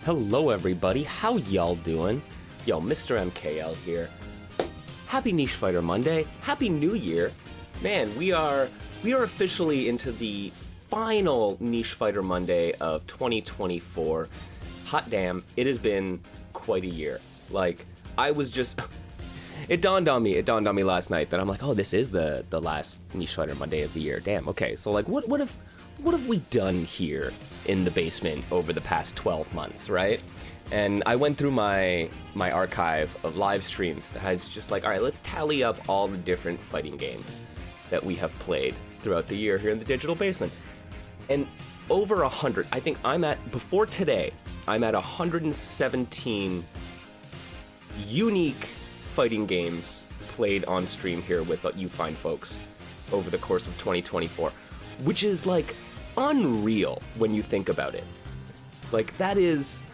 Hello everybody, how y'all doing? Yo, Mr. MKL here. Happy Niche Fighter Monday, Happy New Year. Man, we are officially into the final Niche Fighter Monday of 2024. Hot damn, it has been quite a year. Like, I was just... It dawned on me last night that I'm like, oh, this is the last Niche Fighter Monday of the year. Damn, okay, so like, what have we done here in the basement over the past 12 months, right? And I went through my archive of live streams that I was just like, all right, let's tally up all the different fighting games that we have played throughout the year here in the digital basement. And over 100, I think before today, I'm at 117 unique fighting games played on stream here with you fine folks over the course of 2024, which is like unreal when you think about it. Like that is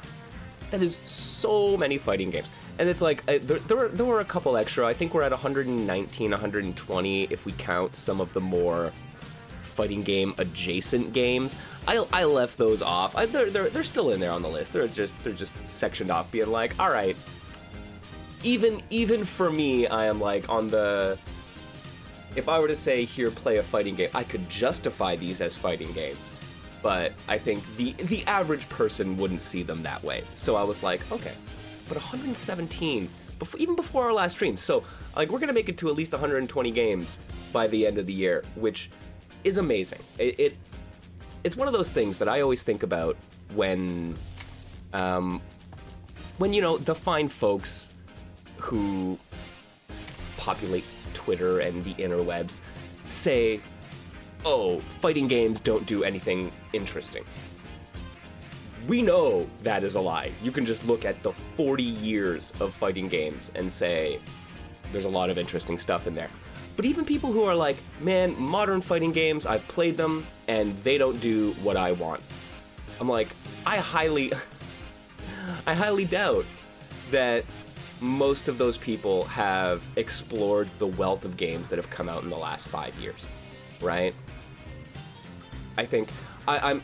so many fighting games, and it's like there were a couple extra. I think we're at 119, 120 if we count some of the more fighting game adjacent games. I left those off. They're still in there on the list. They're just sectioned off, being like, all right. Even for me, I am like on the... If I were to say, here, play a fighting game, I could justify these as fighting games. But I think the average person wouldn't see them that way. So I was like, okay, but 117, even before our last stream. So, like, we're going to make it to at least 120 games by the end of the year, which is amazing. It's one of those things that I always think about when you know, the fine folks who populate Twitter and the interwebs say, oh, fighting games don't do anything interesting. We know that is a lie. You can just look at the 40 years of fighting games and say there's a lot of interesting stuff in there. But even people who are like, man, modern fighting games, I've played them and they don't do what I want. I'm like, I highly doubt that most of those people have explored the wealth of games that have come out in the last 5 years, right? I think I'm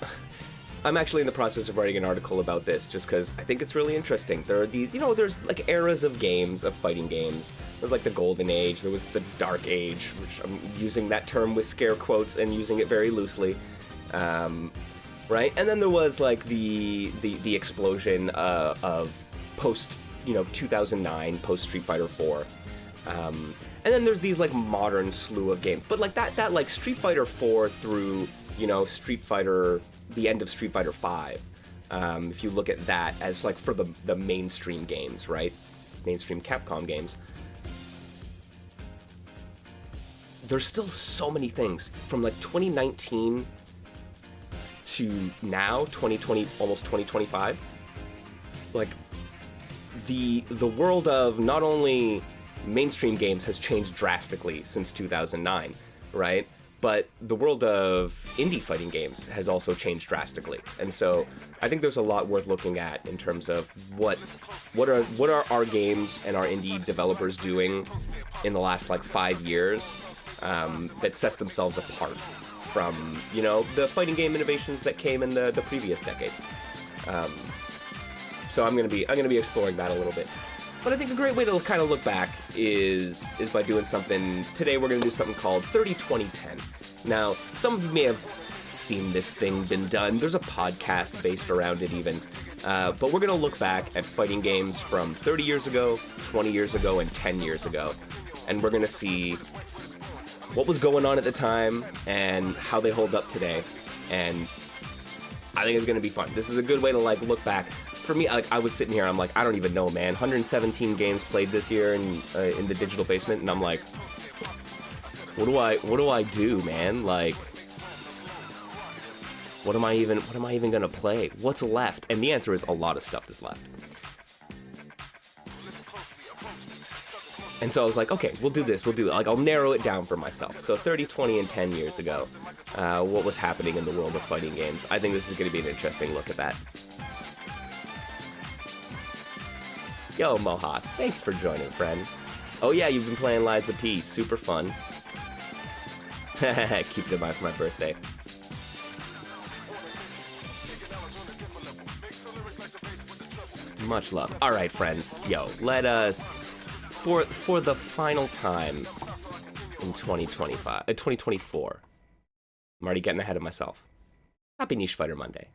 actually in the process of writing an article about this just because I think it's really interesting. There are these, you know, there's like eras of games, of fighting games. There's like the Golden Age, there was the Dark Age, which I'm using that term with scare quotes and using it very loosely, right? And then there was like the explosion of post, you know, 2009, post Street Fighter 4, and then there's these like modern slew of games, but like that like Street Fighter 4 through, you know, the end of Street Fighter 5, if you look at that as like for the mainstream games, right, mainstream Capcom games, there's still so many things from like 2019 to now, 2020, almost 2025, like the world of not only mainstream games has changed drastically since 2009, right? But the world of indie fighting games has also changed drastically. And so I think there's a lot worth looking at in terms of what are our games and our indie developers doing in the last like 5 years that sets themselves apart from, you know, the fighting game innovations that came in the previous decade. So I'm gonna be exploring that a little bit. But I think a great way to kind of look back is by doing something. Today we're gonna do something called 30-20-10. Now, some of you may have seen this thing been done. There's a podcast based around it even. But we're gonna look back at fighting games from 30 years ago, 20 years ago, and 10 years ago. And we're gonna see what was going on at the time and how they hold up today. And I think it's gonna be fun. This is a good way to like look back. For me, like I was sitting here, I'm like, I don't even know, man. 117 games played this year in the digital basement, and I'm like, what do I do, man? Like, what am I even gonna play? What's left? And the answer is a lot of stuff is left. And so I was like, okay, we'll do this. Like, I'll narrow it down for myself. So 30, 20, and 10 years ago, what was happening in the world of fighting games? I think this is going to be an interesting look at that. Yo, Mohas, thanks for joining, friend. Oh yeah, you've been playing Lies of P. Super fun. Keep it in mind for my birthday. Much love. All right, friends. Yo, let us, for the final time in 2024. I'm already getting ahead of myself. Happy Niche Fighter Monday.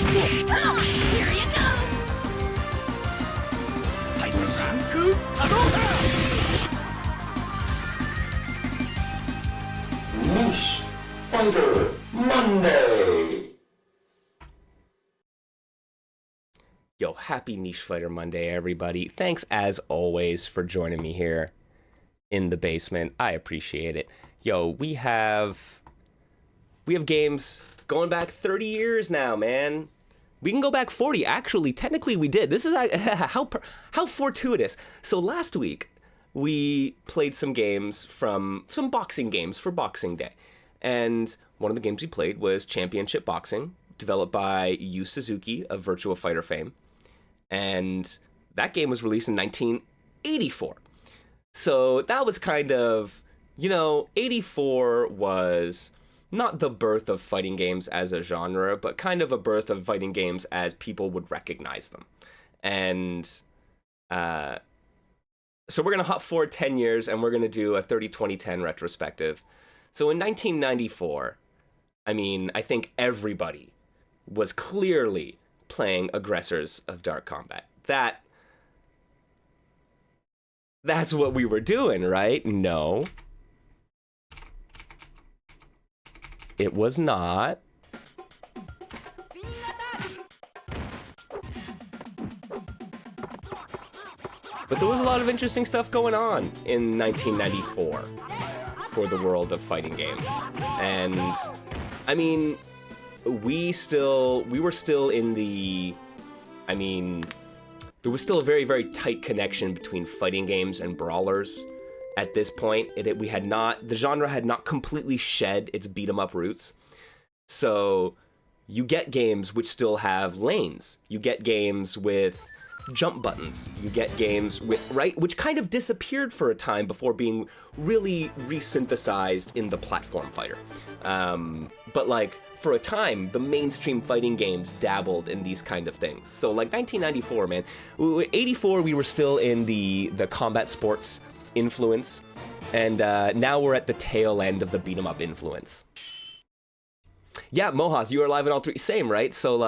Here you go! Niche Fighter Monday! Yo, happy Niche Fighter Monday, everybody. Thanks, as always, for joining me here in the basement. I appreciate it. Yo, we have games going back 30 years now, man. We can go back 40. Actually, technically we did. This is how fortuitous. So last week we played some games from some boxing games for Boxing Day. And one of the games we played was Championship Boxing, developed by Yu Suzuki of Virtua Fighter fame. And that game was released in 1984. So that was kind of, 84 was not the birth of fighting games as a genre, but kind of a birth of fighting games as people would recognize them. And so we're going to hop forward 10 years, and we're going to do a 30-20-10 retrospective. So in 1994, I think everybody was clearly playing Aggressors of Dark Combat. That's what we were doing, right? No. It was not. But there was a lot of interesting stuff going on in 1994 for the world of fighting games. And we were still in the, there was still a very, very tight connection between fighting games and brawlers. At this point, the genre had not completely shed its beat-em-up roots. So you get games which still have lanes. You get games with jump buttons. You get games which kind of disappeared for a time before being really resynthesized in the platform fighter. But for a time, the mainstream fighting games dabbled in these kind of things. So 1994, man. 84, we were still in the combat sports influence, and now we're at the tail end of the beat 'em up influence. Yeah, Mohas, you were alive in all three. Same, right? So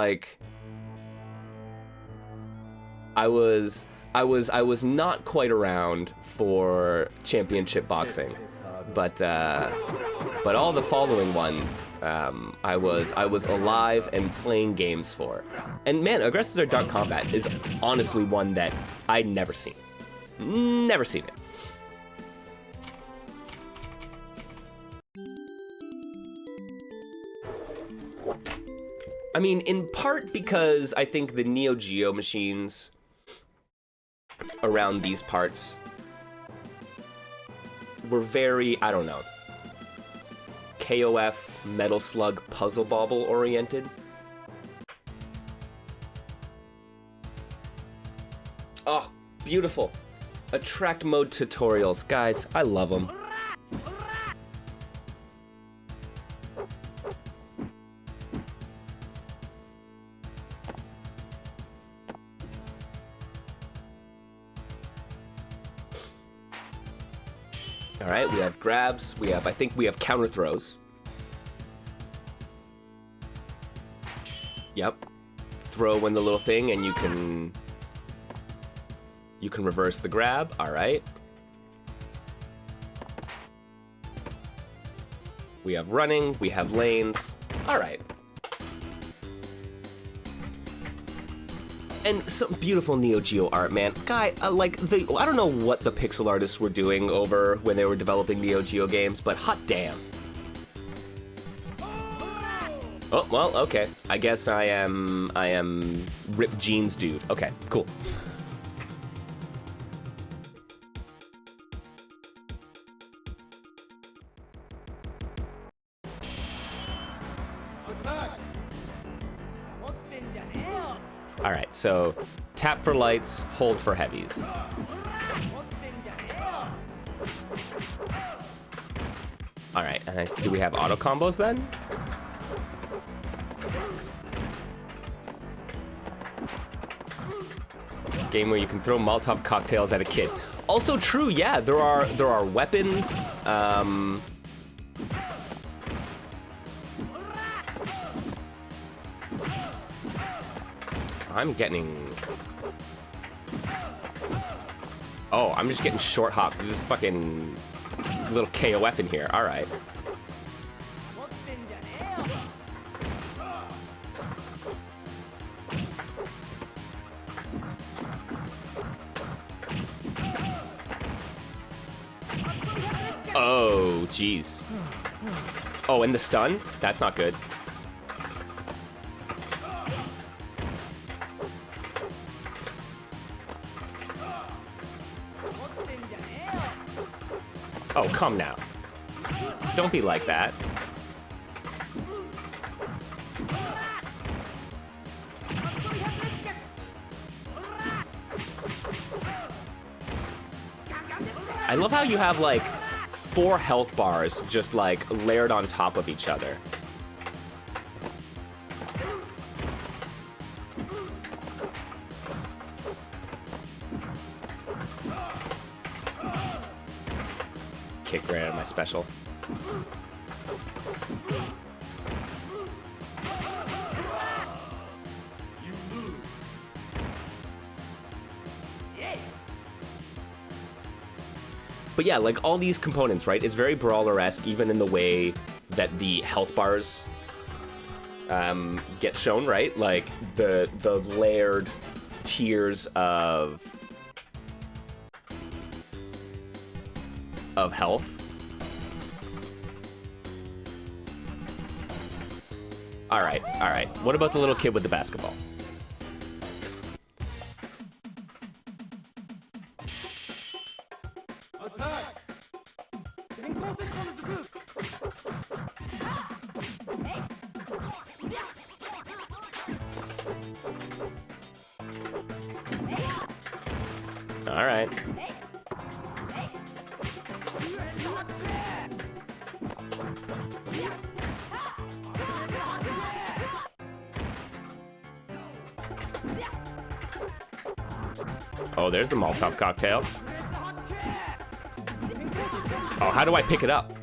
I was not quite around for Championship Boxing, but all the following ones, I was alive and playing games for. And man, Aggressors of Dark Combat is honestly one that I'd never seen. Never seen it. In part because I think the Neo Geo machines around these parts were very, I don't know, KOF, Metal Slug, Puzzle Bobble oriented. Oh, beautiful. Attract mode tutorials. Guys, I love them. All right, we have grabs. I think we have counter throws. Yep. Throw when the little thing, and you can reverse the grab. All right. We have running. We have lanes. All right. And some beautiful Neo Geo art, man. Guy, I don't know what the pixel artists were doing over when they were developing Neo Geo games, but hot damn. Oh, well, okay. I guess I am ripped jeans dude. Okay, cool. All right, so tap for lights, hold for heavies. All right, do we have auto combos then? Game where you can throw Molotov cocktails at a kid. Also true, yeah. There are weapons. I'm getting. Oh, I'm just getting short hop. There's this fucking little KOF in here. All right. Oh, jeez. Oh, and the stun? That's not good. Oh, come now. Don't be like that. I love how you have, like, 4 health bars just, like, layered on top of each other. Kick right out of my special. But yeah, like all these components, right? It's very Brawler-esque, even in the way that the health bars get shown, right? Like the layered tiers of health. All right, all right. What about the little kid with the basketball? All right. Oh, there's the Molotov cocktail. Oh, how do I pick it up?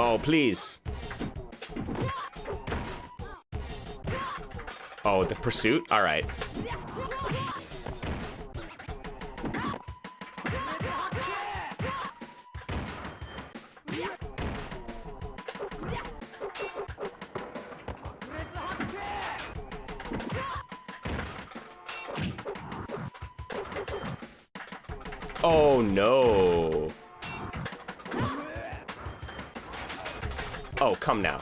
Oh, please. Oh, the pursuit? All right. Oh, no. Oh, come now.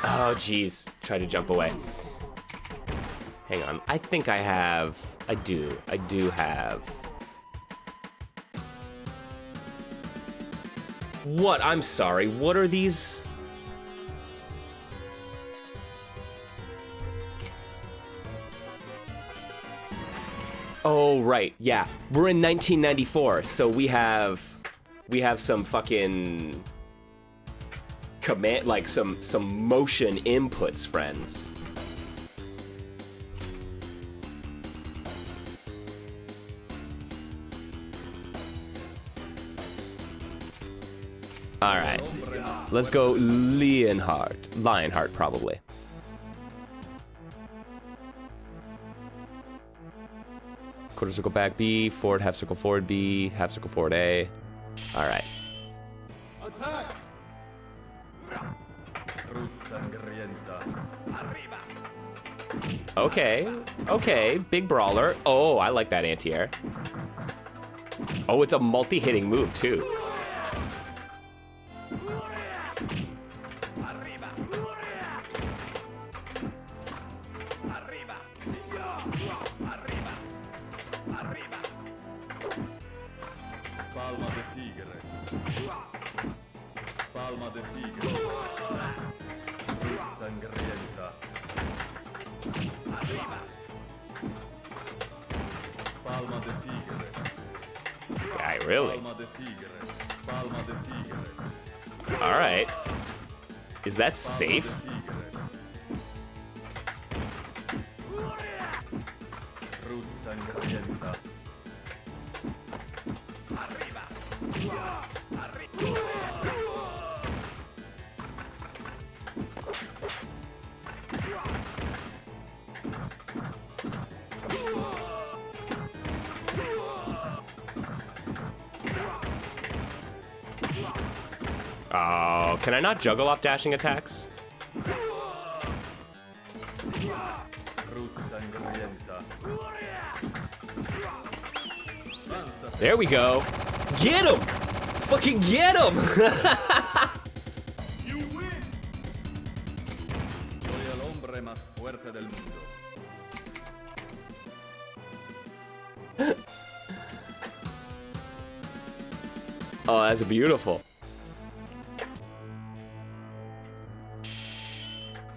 Oh, jeez. Try to jump away. Hang on. I think I have... I do have... What? I'm sorry. What are these? Oh, right. Yeah. We're in 1994, so we have some fucking command, like some motion inputs, friends. All right. Let's go Lionheart, probably. Quarter circle back B, forward, half circle forward B, half circle forward A. All right. Okay, okay, big brawler. Oh, I like that anti-air. Oh, it's a multi-hitting move too. Yeah, really? All right. Is that safe? Oh, can I not juggle off dashing attacks? There we go. Get him! Fucking get him! You win! Soy el hombre más fuerte del mundo. Oh, that's beautiful.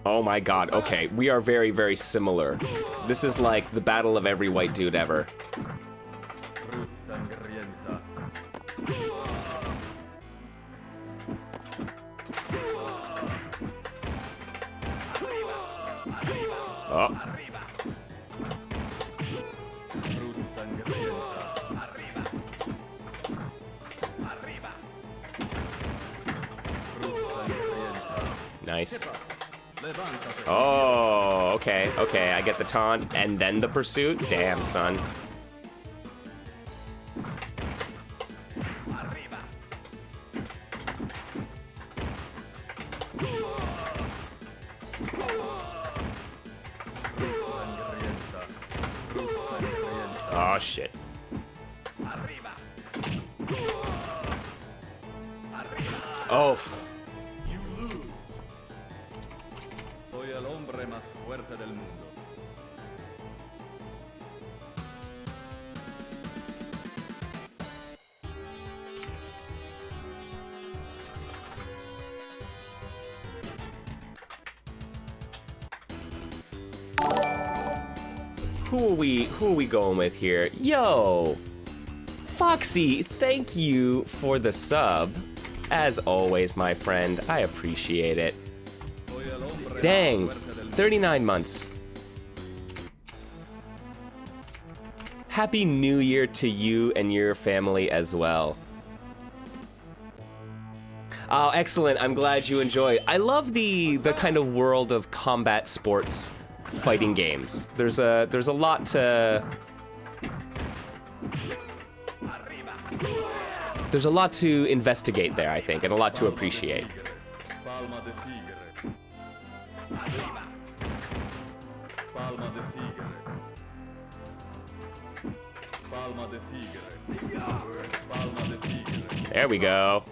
Oh my god, okay, we are very, very similar. This is like the battle of every white dude ever. Oh. Nice. Oh, okay, okay, I get the taunt and then the pursuit. Damn, son. Oh, shit. Oh, Soy el hombre más fuerte del mundo. who are we going with here? Yo, Foxy, thank you for the sub. As always, my friend, I appreciate it. Dang, 39 months. Happy New Year to you and your family as well. Oh, excellent. I'm glad you enjoyed. I love the kind of world of combat sports fighting games. There's a lot to investigate there, I think, and a lot to appreciate. There we go.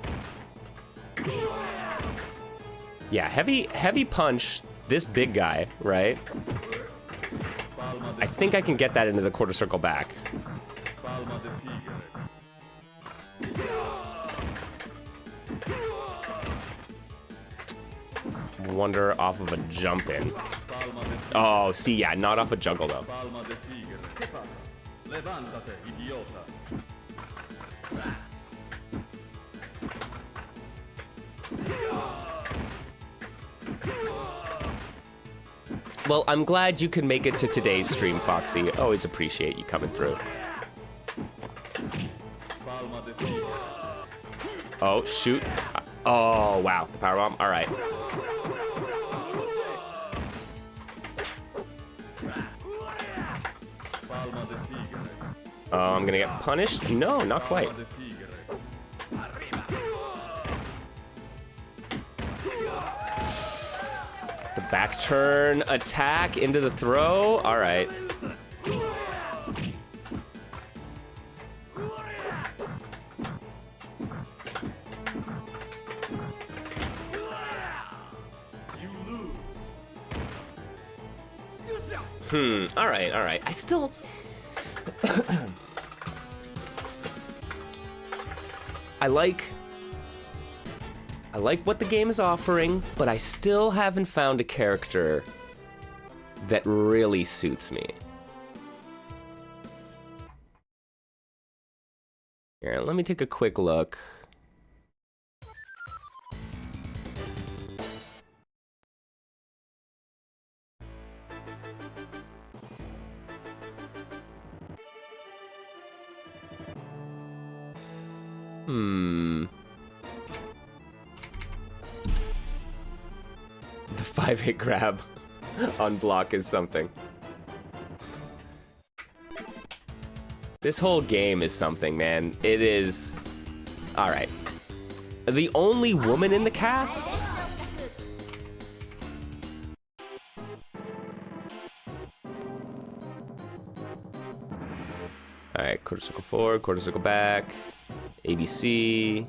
Yeah, heavy punch, this big guy, right? I think I can get that into the quarter circle back. Wonder off of a jump in. Oh, see, yeah, not off a juggle though. Well, I'm glad you can make it to today's stream, Foxy. Always appreciate you coming through. Oh, shoot. Oh, wow. The powerbomb. All right. Oh, I'm gonna get punished? No, not quite. De tigre. The back turn attack into the throw. All right. All right, all right. I still... I like what the game is offering, but I still haven't found a character that really suits me. Here, let me take a quick look. The 5-hit grab on block is something. This whole game is something, man. It is... Alright. The only woman in the cast? Alright, quarter circle forward, quarter circle back. ABC.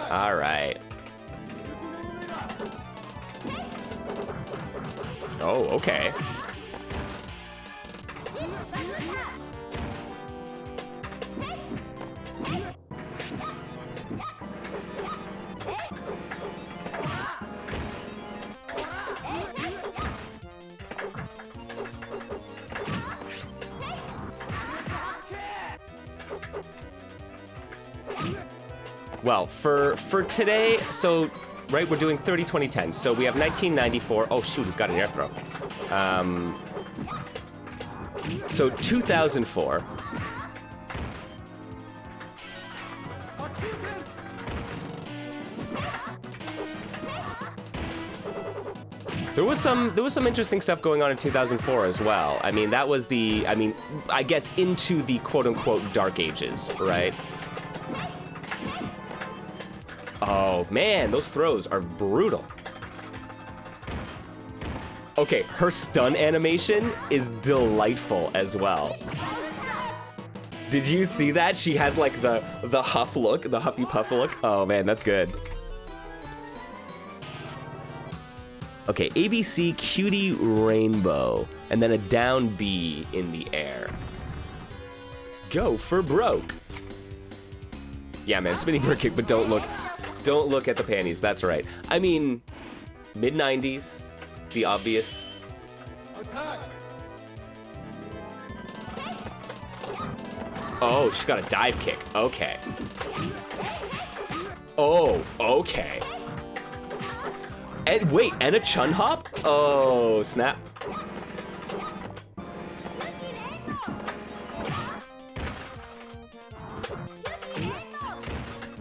All right. Oh, okay. Well, for today, so, right, we're doing 30, 20, 10. So we have 1994. Oh, shoot, he's got an air throw. So 2004. There was some interesting stuff going on in 2004 as well. I mean, that was I guess into the quote-unquote dark ages, right? Oh, man, those throws are brutal. Okay, her stun animation is delightful as well. Did you see that? She has, like, the huff look, the Huffy Puff look. Oh, man, that's good. Okay, ABC, Cutie, Rainbow, and then a down B in the air. Go for broke. Yeah, man, spinning bird kick, but don't look at the panties. That's right. I mean, mid-90s, the obvious. Oh, she's got a dive kick. Okay. Oh, okay. And wait, and a chun hop? Oh, snap.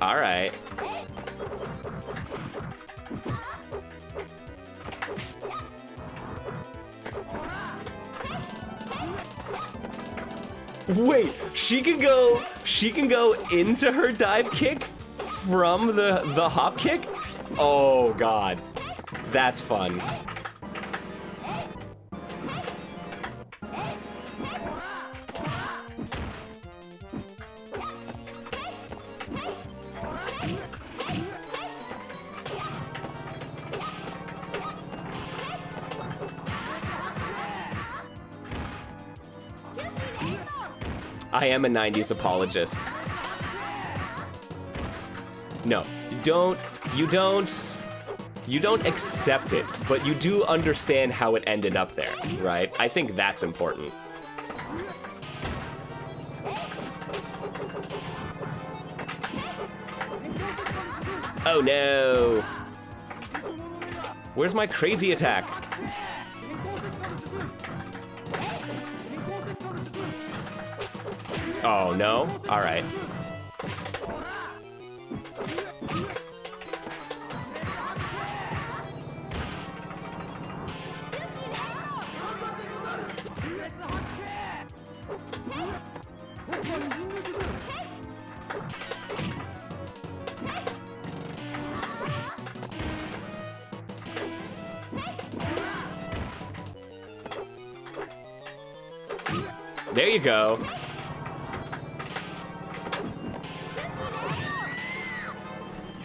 All right. Wait, she can go into her dive kick from the hop kick? Oh god. That's fun. I am a 90s apologist. No, you don't accept it, but you do understand how it ended up there, right? I think that's important. Oh no. Where's my crazy attack? Oh, no? All right. There you go.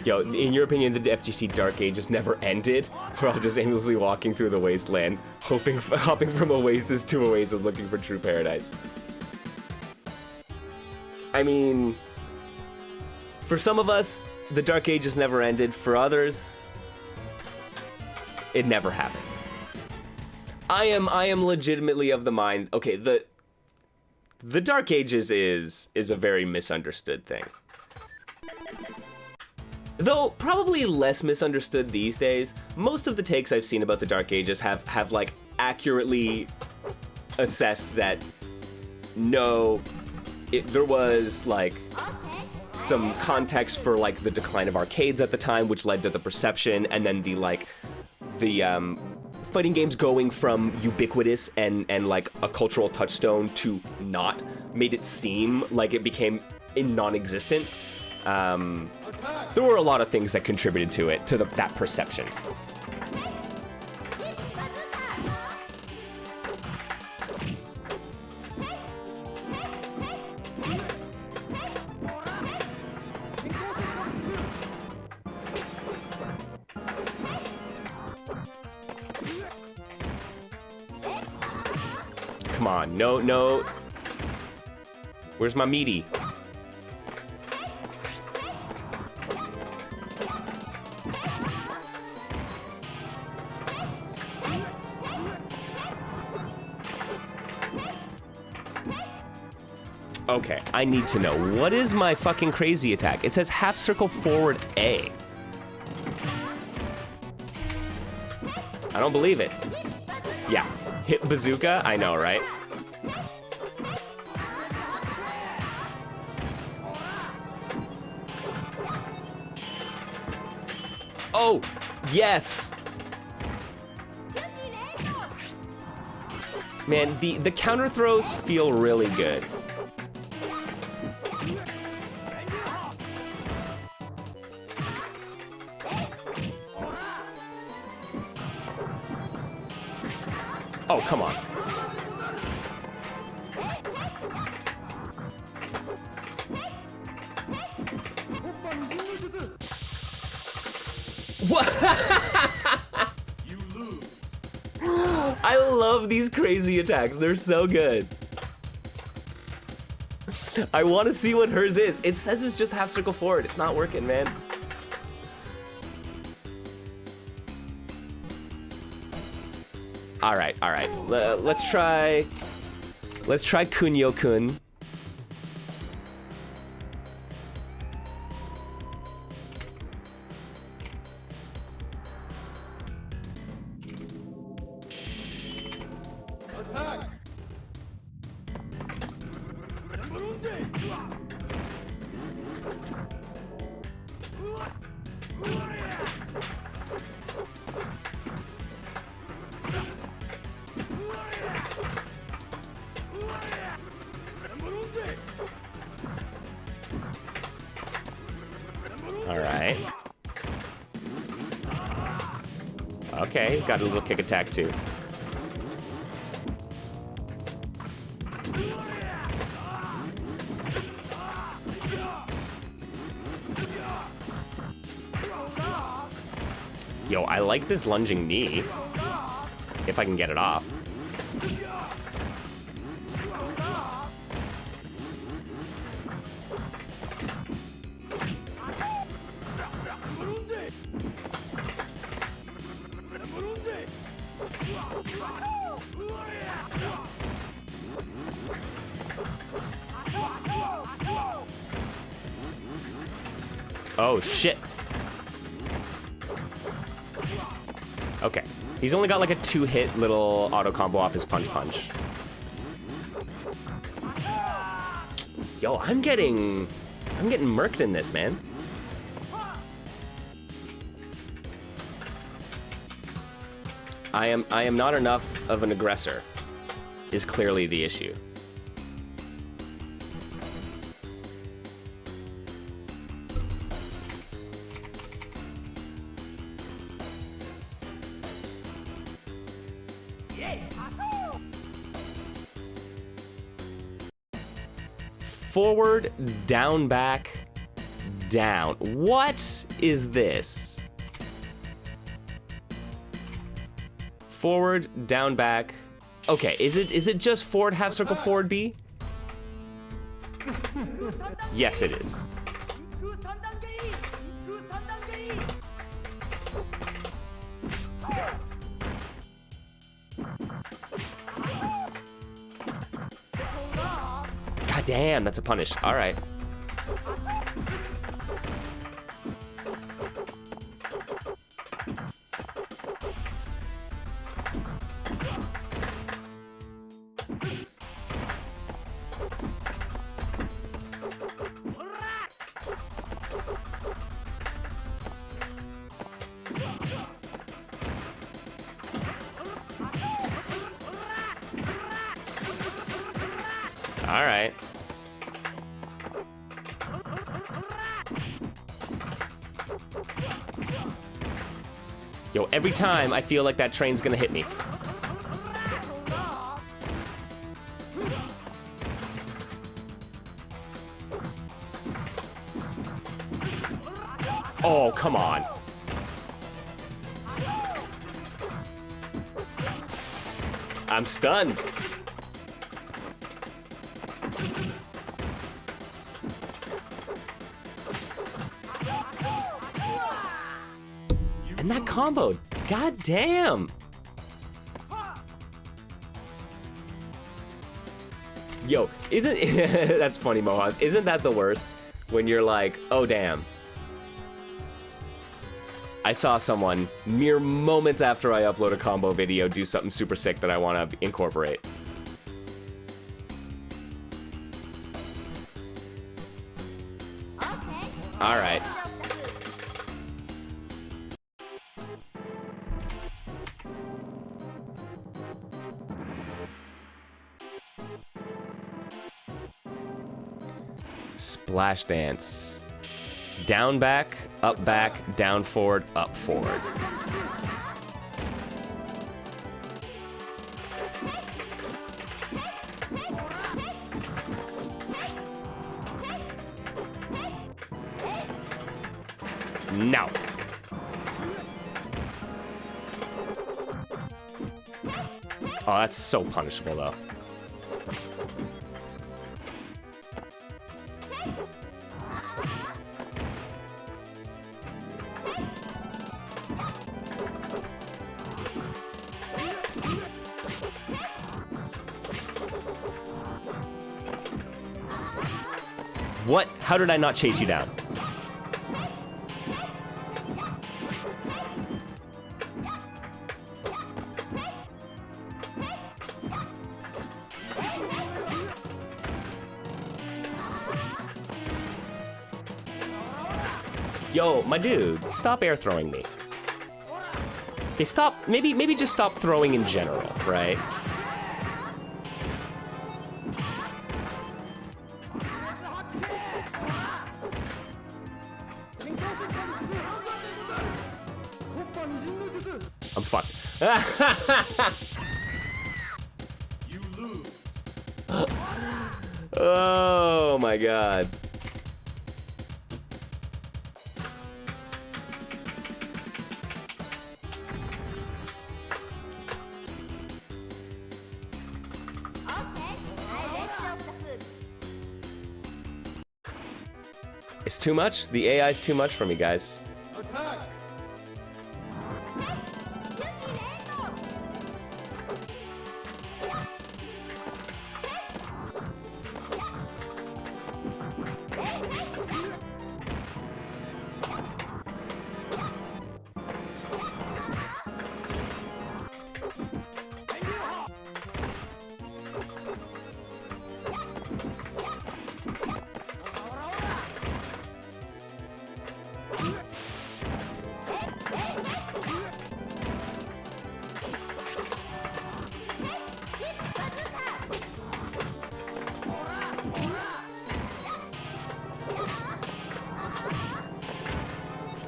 Yo, in your opinion, the FGC Dark Ages never ended? We're all just aimlessly walking through the wasteland, hopping from oasis to oasis looking for true paradise. I mean, for some of us, the Dark Ages never ended. For others, it never happened. I am legitimately of the mind, okay, the Dark Ages is a very misunderstood thing. Though probably less misunderstood these days. Most of the takes I've seen about the Dark Ages have like accurately assessed that no, there was like some context for like the decline of arcades at the time, which led to the perception, and then the fighting games going from ubiquitous and like a cultural touchstone to not made it seem like it became non-existent. There were a lot of things that contributed to it, to that perception. Come on, no. Where's my meaty? Okay, I need to know. What is my fucking crazy attack? It says half circle forward A. I don't believe it. Yeah, hit bazooka? I know, right? Oh, yes! Man, the counter throws feel really good. Oh, come on. What? You lose. I love these crazy attacks. They're so good. I want to see what hers is. It says it's just half circle forward. It's not working, man. All right. Let's try Kunio-kun. Attack! All right. Okay, he's got a little kick attack too. Yo, I like this lunging knee. If I can get it off. Oh, shit. Okay. He's only got like a 2-hit little auto combo off his punch. Yo, I'm getting murked in this, man. I am not enough of an aggressor, is clearly the issue. Forward, down, back, down. What is this? Forward, down, back. Okay, is it just forward, half circle, forward, B? Yes, it is. God damn, that's a punish. All right. All right. Yo, every time I feel like that train's gonna hit me. Oh, come on. I'm stunned. And that combo, god damn. Yo, isn't that's funny, Mohas. Isn't that the worst when you're like, oh damn. I saw someone mere moments after I upload a combo video do something super sick that I want to incorporate. Okay. All right. Splash dance. Down back, down forward, up forward. No. Oh, that's so punishable though. What? How did I not chase you down? Yo, my dude, stop air throwing me. Okay, stop. Maybe just stop throwing in general, right? I'm fucked. You lose. Oh my god. It's too much? The AI's too much for me, guys. Attack!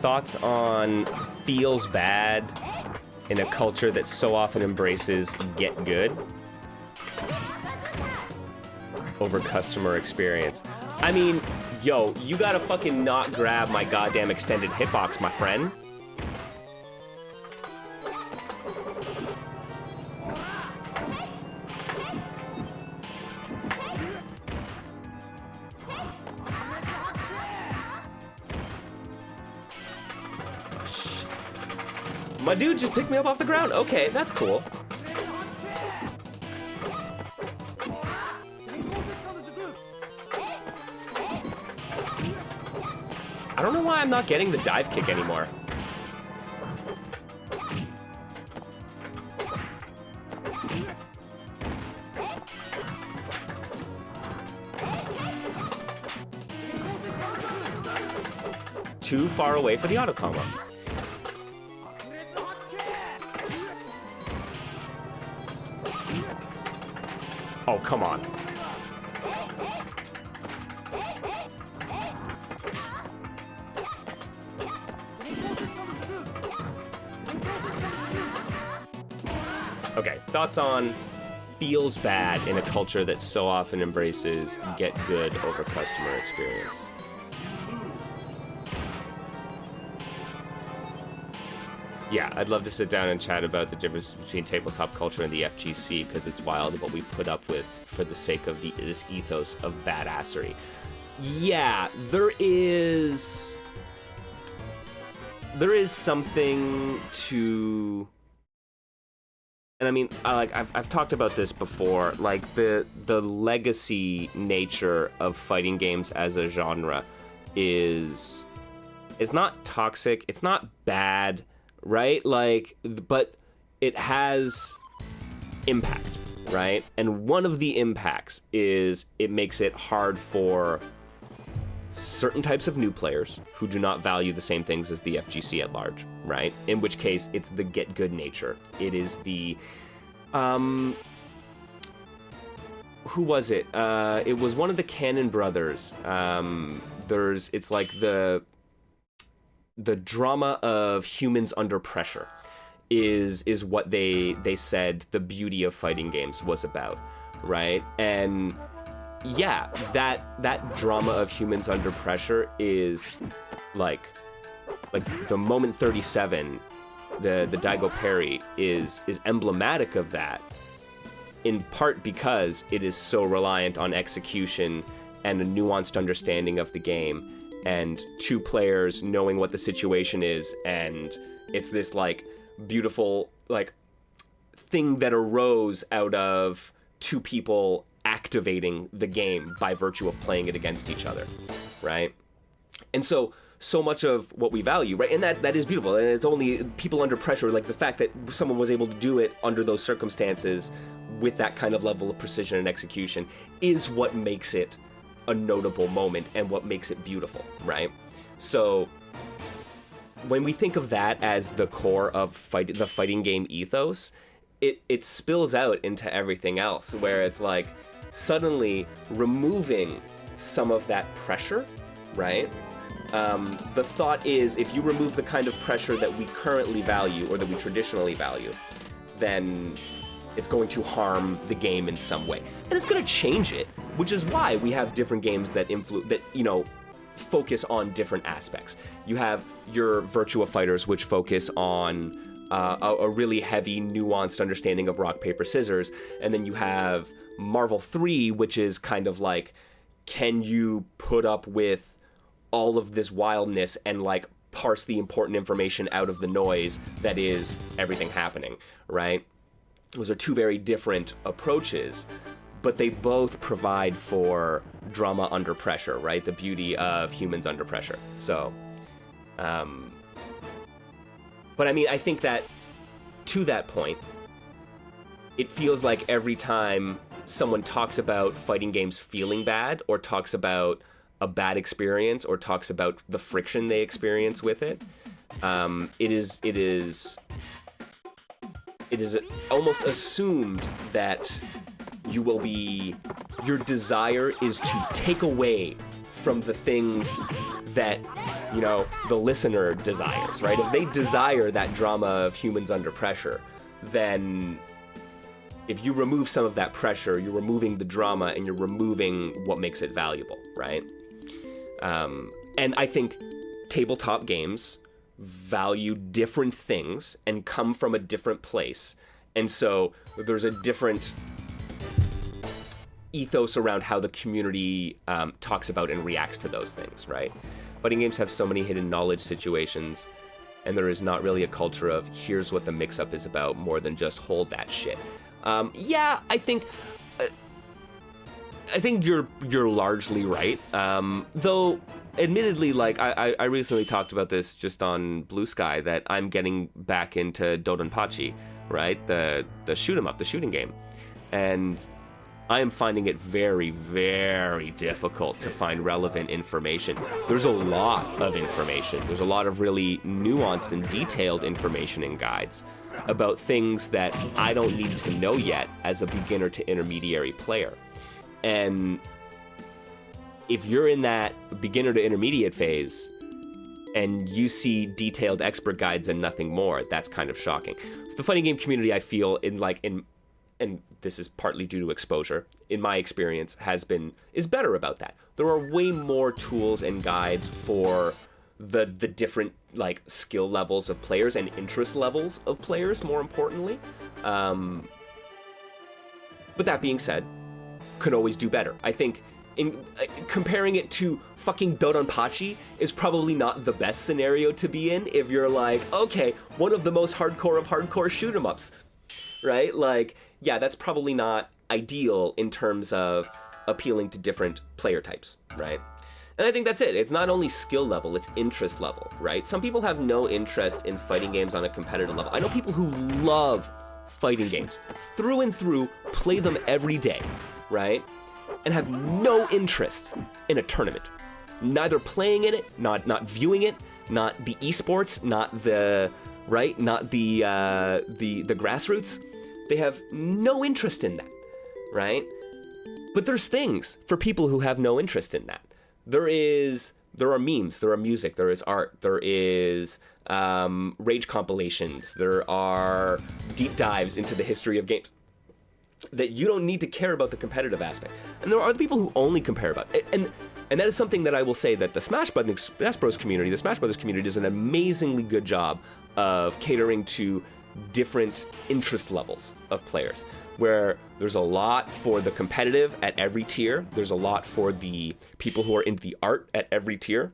Thoughts on feels bad in a culture that so often embraces get good over customer experience? I mean, yo, you gotta fucking not grab my goddamn extended hitbox, my friend. My dude just picked me up off the ground. Okay, that's cool. I don't know why I'm not getting the dive kick anymore. Too far away for the auto combo. Oh, come on. Okay, thoughts on feels bad in a culture that so often embraces get good over customer experience? Yeah, I'd love to sit down and chat about the difference between tabletop culture and the FGC, because it's wild what we put up with for the sake of this ethos of badassery. Yeah, there is something to, and I mean, I've talked about this before, like the legacy nature of fighting games as a genre is not toxic, it's not bad, right? Like, but it has impact, right? And one of the impacts is it makes it hard for certain types of new players who do not value the same things as the FGC at large, right? In which case, it's the get good nature. It is the, who was it? It was one of the Cannon brothers. It's like the drama of humans under pressure is what they said the beauty of fighting games was about, right? And yeah, that drama of humans under pressure is like the moment 37, the Daigo parry is emblematic of that, in part because it is so reliant on execution and a nuanced understanding of the game and two players knowing what the situation is, and it's this like beautiful like thing that arose out of two people activating the game by virtue of playing it against each other, right? And so much of what we value, right? And that is beautiful, and it's only people under pressure, like the fact that someone was able to do it under those circumstances with that kind of level of precision and execution is what makes it a notable moment and what makes it beautiful, right? So when we think of that as the core of the fighting game ethos, it spills out into everything else, where it's like suddenly removing some of that pressure, right? The thought is, if you remove the kind of pressure that we currently value or that we traditionally value, then it's going to harm the game in some way, and it's going to change it, which is why we have different games that focus on different aspects. You have your Virtua Fighters, which focus on a really heavy, nuanced understanding of rock, paper, scissors, and then you have Marvel 3, which is kind of like, can you put up with all of this wildness and like parse the important information out of the noise that is everything happening, right? Those are two very different approaches, but they both provide for drama under pressure, right? The beauty of humans under pressure. So, but I mean, I think that to that point, it feels like every time someone talks about fighting games feeling bad, or talks about a bad experience, or talks about the friction they experience with it, it is almost assumed that your desire is to take away from the things that, the listener desires, right? If they desire that drama of humans under pressure, then if you remove some of that pressure, you're removing the drama and you're removing what makes it valuable, right? And I think tabletop games value different things and come from a different place. And so there's a different ethos around how the community talks about and reacts to those things, right? Fighting games have so many hidden knowledge situations, and there is not really a culture of here's what the mix-up is about more than just hold that shit. Yeah, I think you're largely right. Though, admittedly, like I recently talked about this just on Blue Sky that I'm getting back into Dodonpachi, right? The shoot 'em up, the shooting game, and I am finding it very, very difficult to find relevant information. There's a lot of information. There's a lot of really nuanced and detailed information in guides about things that I don't need to know yet as a beginner to intermediary player. And if you're in that beginner to intermediate phase and you see detailed expert guides and nothing more, that's kind of shocking. The fighting game community, I feel, and this is partly due to exposure, in my experience, is better about that. There are way more tools and guides for the different like skill levels of players and interest levels of players, more importantly. But that being said, could always do better. I think in comparing it to fucking Dodonpachi is probably not the best scenario to be in if you're like, okay, one of the most hardcore of hardcore shoot 'em ups, right? Like, yeah, that's probably not ideal in terms of appealing to different player types, right? And I think that's it. It's not only skill level, it's interest level, right? Some people have no interest in fighting games on a competitive level. I know people who love fighting games through and through, play them every day, right? And have no interest in a tournament. Neither playing in it, not viewing it, not the esports, not the grassroots. They have no interest in that, right? But there's things for people who have no interest in that. There are memes, there are music, there is art, there is rage compilations, there are deep dives into the history of games that you don't need to care about the competitive aspect. And there are other people who only care about it. And that is something that I will say that the Smash Bros community does an amazingly good job of catering to different interest levels of players, where there's a lot for the competitive at every tier. There's a lot for the people who are into the art at every tier.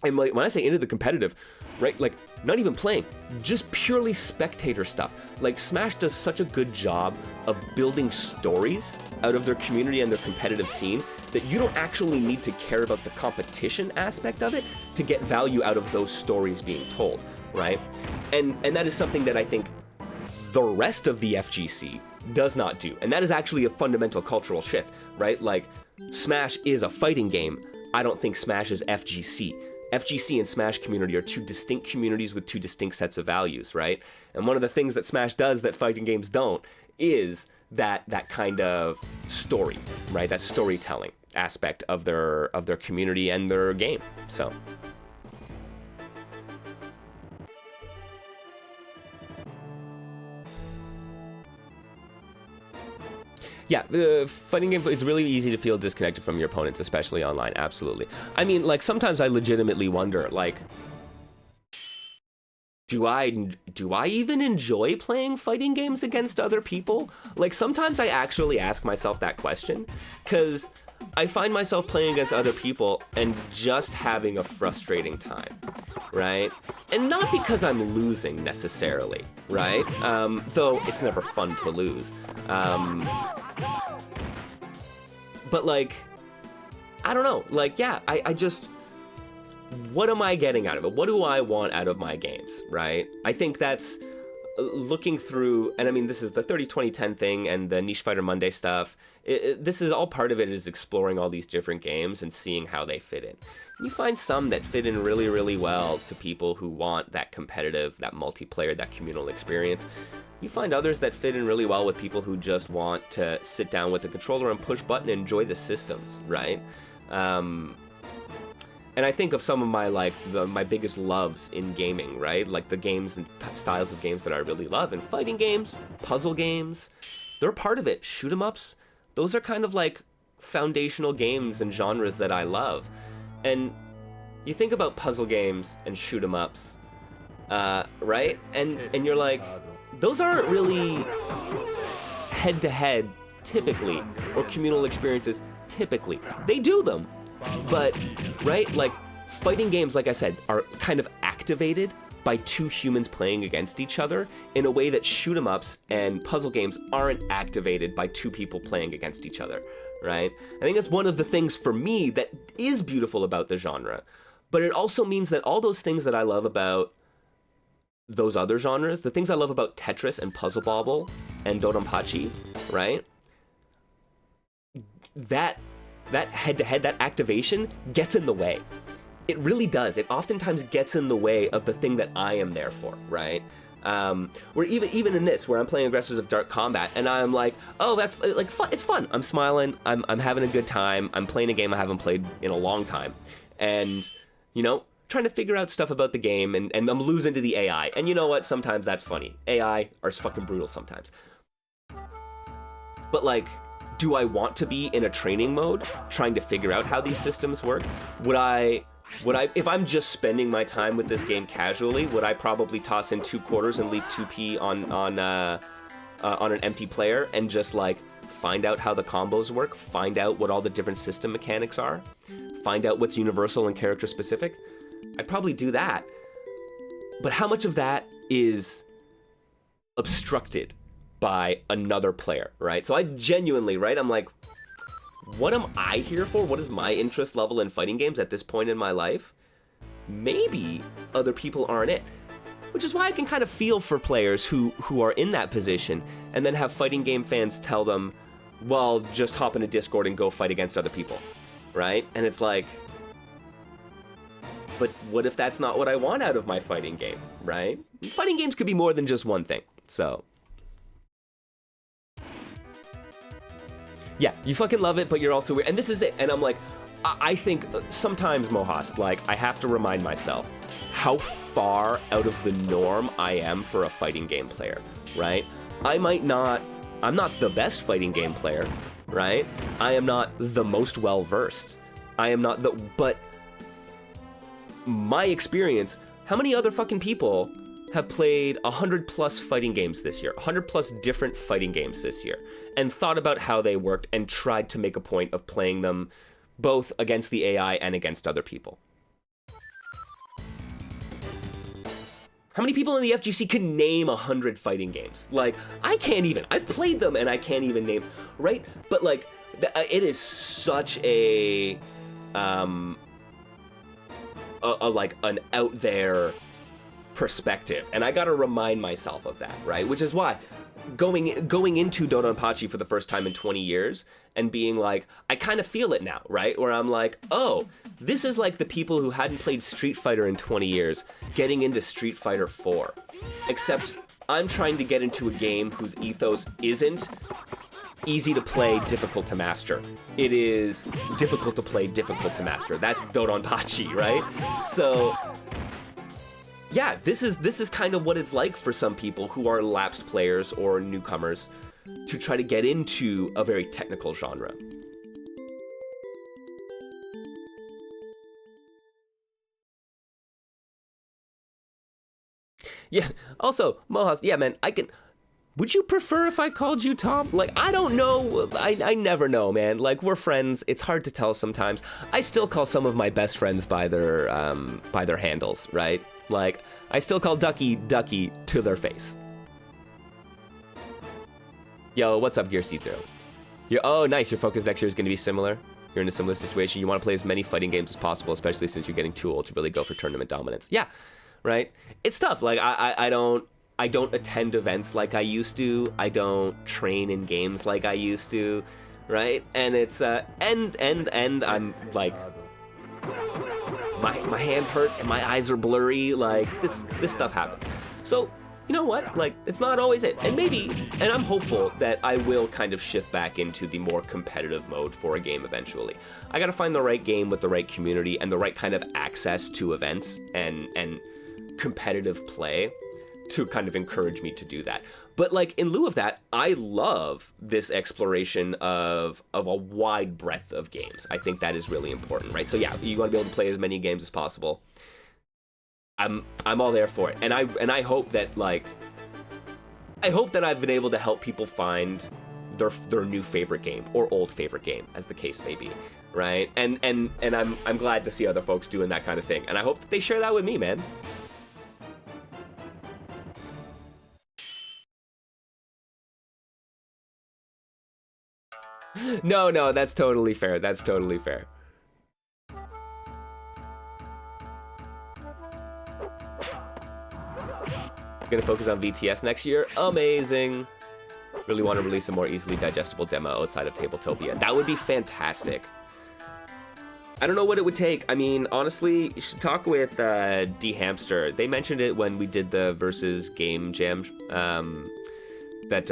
And like, when I say into the competitive, right, like not even playing, just purely spectator stuff. Like Smash does such a good job of building stories out of their community and their competitive scene that you don't actually need to care about the competition aspect of it to get value out of those stories being told, right? And that is something that I think the rest of the FGC does not do. And that is actually a fundamental cultural shift, right? Like Smash is a fighting game. I don't think Smash is FGC. FGC and Smash community are two distinct communities with two distinct sets of values, right? And one of the things that Smash does that fighting games don't is that kind of story, right? That storytelling aspect of their community and their game. So yeah, the fighting game, it's really easy to feel disconnected from your opponents, especially online. Absolutely. I mean, like, sometimes I legitimately wonder, like, do I even enjoy playing fighting games against other people? Like, sometimes I actually ask myself that question, because I find myself playing against other people and just having a frustrating time, right? And not because I'm losing necessarily, right? Though it's never fun to lose. But like, I don't know, like, yeah, I just, what am I getting out of it? What do I want out of my games, right? I think that's looking through, and I mean, this is the 30-20-10 thing and the Niche Fighter Monday stuff. This is all part of it, is exploring all these different games and seeing how they fit in. You find some that fit in really, really well to people who want that competitive, that multiplayer, that communal experience. You find others that fit in really well with people who just want to sit down with the controller and push button and enjoy the systems, right? And I think of some of my, like, my biggest loves in gaming, right? Like the games and styles of games that I really love. And fighting games, puzzle games, they're part of it. Shoot 'em ups, those are kind of like foundational games and genres that I love. And you think about puzzle games and shoot 'em ups, right? And you're like, those aren't really head-to-head typically, or communal experiences typically. They do them, but, right, like, fighting games, like I said, are kind of activated by two humans playing against each other in a way that shoot 'em ups and puzzle games aren't activated by two people playing against each other, right? I think that's one of the things for me that is beautiful about the genre, but it also means that all those things that I love about those other genres, the things I love about Tetris and Puzzle Bobble and Dodonpachi, right? That head-to-head, that activation gets in the way. It really does. It oftentimes gets in the way of the thing that I am there for, right? Where even in this, where I'm playing Aggressors of Dark Combat, and I'm like, oh, that's like fun. It's fun. I'm smiling. I'm having a good time. I'm playing a game I haven't played in a long time, and trying to figure out stuff about the game, and I'm losing to the AI. And you know what? Sometimes that's funny. AI are fucking brutal sometimes. But like, do I want to be in a training mode, trying to figure out how these systems work? Would I, if I'm just spending my time with this game casually, would I probably toss in 2 quarters and leave 2p on an empty player and just like find out how the combos work, find out what all the different system mechanics are, find out what's universal and character specific? I'd probably do that. But how much of that is obstructed by another player, right? So I genuinely, right, I'm like, what am I here for? What is my interest level in fighting games at this point in my life? Maybe other people aren't it. Which is why I can kind of feel for players who are in that position and then have fighting game fans tell them, well, just hop in a Discord and go fight against other people, right? And it's like, but what if that's not what I want out of my fighting game, right? Fighting games could be more than just one thing, so. Yeah, you fucking love it, but you're also weird. And this is it. And I'm like, I think sometimes, Mohas, like, I have to remind myself how far out of the norm I am for a fighting game player, right? I'm not the best fighting game player, right? I am not the most well-versed. But my experience, how many other fucking people have played 100+ fighting games this year, 100+ different fighting games this year, and thought about how they worked and tried to make a point of playing them both against the AI and against other people? How many people in the FGC can name 100 fighting games? Like, I can't even. I've played them and I can't even name, right? But like, it is such like an out there perspective, and I gotta remind myself of that, right? Which is why going into Dodonpachi for the first time in 20 years and being like, I kind of feel it now, right? Where I'm like, oh, this is like the people who hadn't played Street Fighter in 20 years getting into Street Fighter 4. Except I'm trying to get into a game whose ethos isn't easy to play, difficult to master. It is difficult to play, difficult to master. That's Dodonpachi, right? So yeah, this is kind of what it's like for some people who are lapsed players or newcomers to try to get into a very technical genre. Yeah, also, Mohas, yeah, man, would you prefer if I called you Tom? Like, I don't know. I never know, man. Like, we're friends. It's hard to tell sometimes. I still call some of my best friends by their handles, right? Like, I still call Ducky to their face. Yo, what's up, Gear C0? Oh, nice. Your focus next year is going to be similar. You're in a similar situation. You want to play as many fighting games as possible, especially since you're getting too old to really go for tournament dominance. Yeah, right? It's tough. Like, I don't attend events like I used to. I don't train in games like I used to, right? And it's and I'm like, my hands hurt and my eyes are blurry. Like, this stuff happens. So, you know what? Like, it's not always it. And I'm hopeful that I will kind of shift back into the more competitive mode for a game eventually. I gotta find the right game with the right community and the right kind of access to events and competitive play to kind of encourage me to do that. But like in lieu of that, I love this exploration of a wide breadth of games. I think that is really important, right? So yeah, you want to be able to play as many games as possible. I'm all there for it, and I hope that like I've been able to help people find their new favorite game or old favorite game, as the case may be, right? And I'm glad to see other folks doing that kind of thing, and I hope that they share that with me, man. No, that's totally fair. That's totally fair. Gonna focus on VTS next year. Amazing. Really want to release a more easily digestible demo outside of Tabletopia. That would be fantastic. I don't know what it would take. I mean, honestly, you should talk with D Hamster. They mentioned it when we did the Versus Game Jam that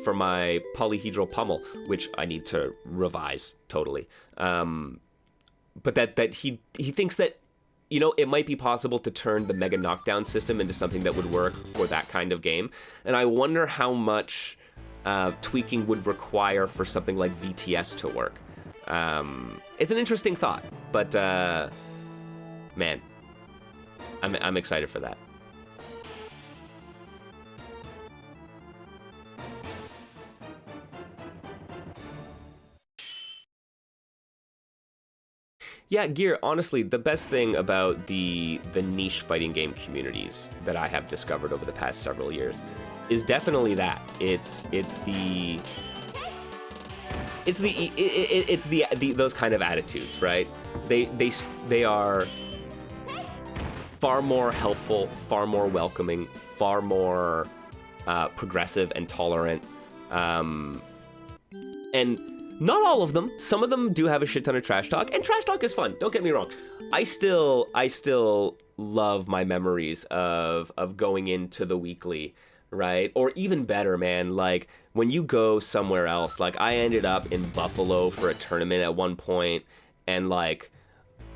for my polyhedral pummel, which I need to revise totally. But that he thinks that, you know, it might be possible to turn the Mega Knockdown system into something that would work for that kind of game. And I wonder how much tweaking would require for something like VTS to work. It's an interesting thought, but man, I'm excited for that. Yeah, Gear, honestly, the best thing about the niche fighting game communities that I have discovered over the past several years is definitely that. It's those kind of attitudes, right? They are far more helpful, far more welcoming, far more progressive and tolerant, and not all of them. Some of them do have a shit ton of trash talk, and trash talk is fun. Don't get me wrong. I still love my memories of going into the weekly, right? Or even better, man, like when you go somewhere else. Like I ended up in Buffalo for a tournament at one point, and like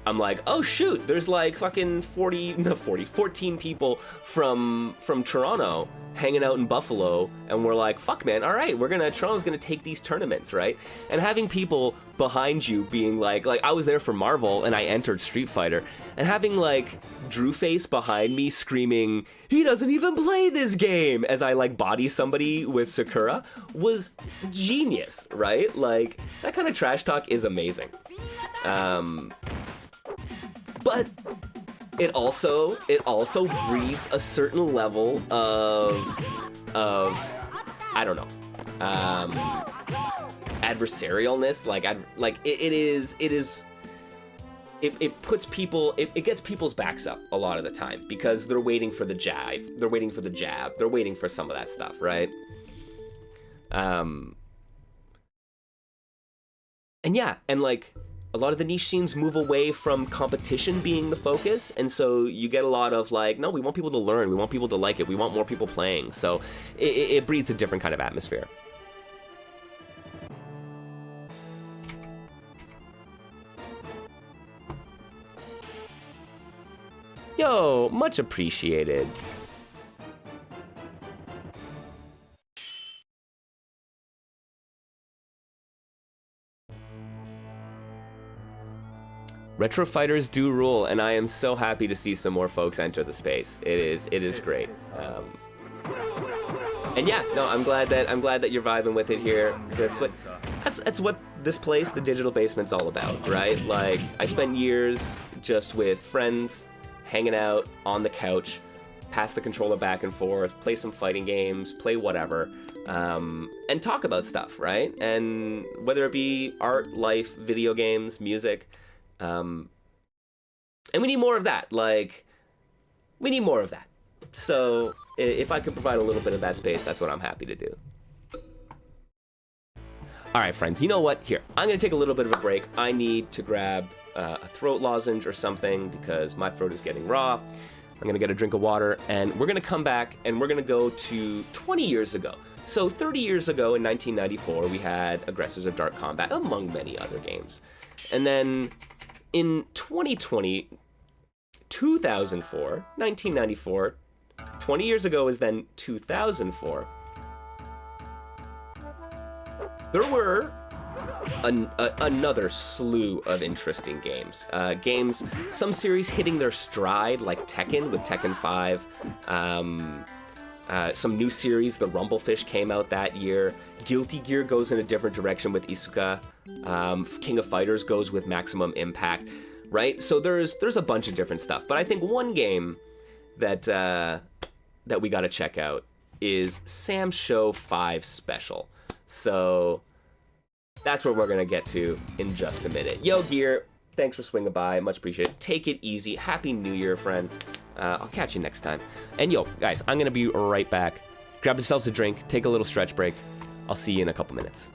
I'm like, oh shoot, there's like fucking 14 people from Toronto hanging out in Buffalo, and we're like, fuck man, all right, Toronto's gonna take these tournaments, right? And having people behind you being like I was there for Marvel and I entered Street Fighter, and having like Drewface behind me screaming, he doesn't even play this game, as I like body somebody with Sakura, was genius, right? Like that kind of trash talk is amazing. But it also breeds a certain level of I don't know, adversarialness. It puts people, it gets people's backs up a lot of the time because they're waiting for the jab, they're waiting for some of that stuff, right? And yeah, and like a lot of the niche scenes move away from competition being the focus, and so you get a lot of like, no, we want people to learn, we want people to like it, we want more people playing, so it breeds a different kind of atmosphere. Yo, much appreciated. Retro fighters do rule, and I am so happy to see some more folks enter the space. It is great. And yeah, no, I'm glad that you're vibing with it here. That's what this place, the Digital Basement's all about, right? Like I spent years just with friends, hanging out on the couch, pass the controller back and forth, play some fighting games, play whatever, and talk about stuff, right? And whether it be art, life, video games, music. And we need more of that. Like, we need more of that. So if I could provide a little bit of that space, that's what I'm happy to do. All right, friends, you know what? Here, I'm going to take a little bit of a break. I need to grab a throat lozenge or something because my throat is getting raw. I'm going to get a drink of water, and we're going to come back, and we're going to go to 20 years ago. So 30 years ago in 1994, we had Aggressors of Dark Combat, among many other games. And then in 2020, 2004, 1994, 20 years ago was then 2004. There were another slew of interesting games. Some series hitting their stride, like Tekken with Tekken 5. Some new series, the Rumblefish came out that year. Guilty Gear goes in a different direction with Isuka. King of Fighters goes with Maximum Impact, right? So there's a bunch of different stuff. But I think one game that we got to check out is Sam Show 5 Special. So that's what we're going to get to in just a minute. Yo, Gear, thanks for swinging by. Much appreciated. Take it easy. Happy New Year, friend. I'll catch you next time. And yo, guys, I'm going to be right back. Grab yourselves a drink. Take a little stretch break. I'll see you in a couple minutes.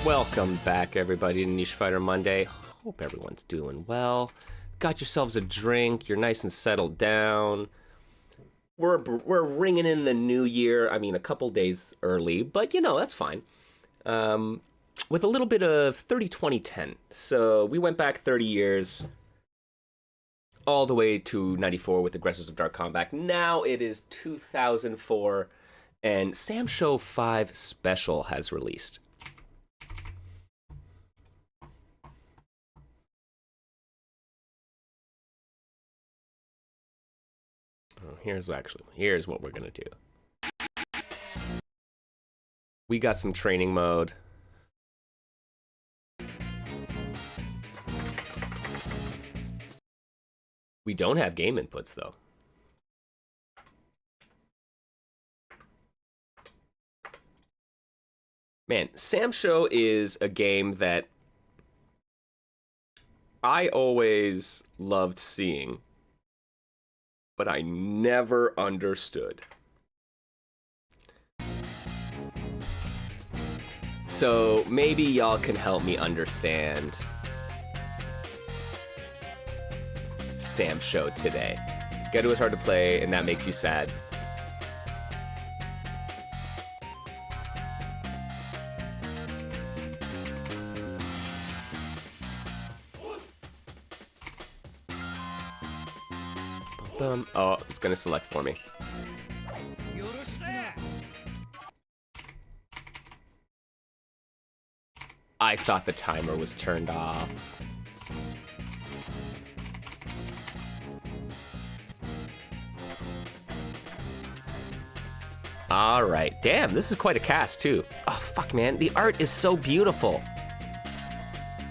Welcome back, everybody, to Niche Fighter Monday. Hope everyone's doing well. Got yourselves a drink. You're nice and settled down. We're ringing in the new year. I mean, a couple days early, but you know that's fine. With a little bit of 30-20-10. So we went back 30 years, all the way to 94 with Aggressors of Dark Combat. Now it is 2004, and Sam Show 5 Special has released. Here's what we're gonna do. We got some training mode. We don't have game inputs though. Man, Sam Show is a game that I always loved seeing, but I never understood. So maybe y'all can help me understand Sam Show today. Geto is hard to play, and that makes you sad. Oh, it's gonna select for me. I thought the timer was turned off. Alright, damn, this is quite a cast too. Oh, fuck, man, the art is so beautiful.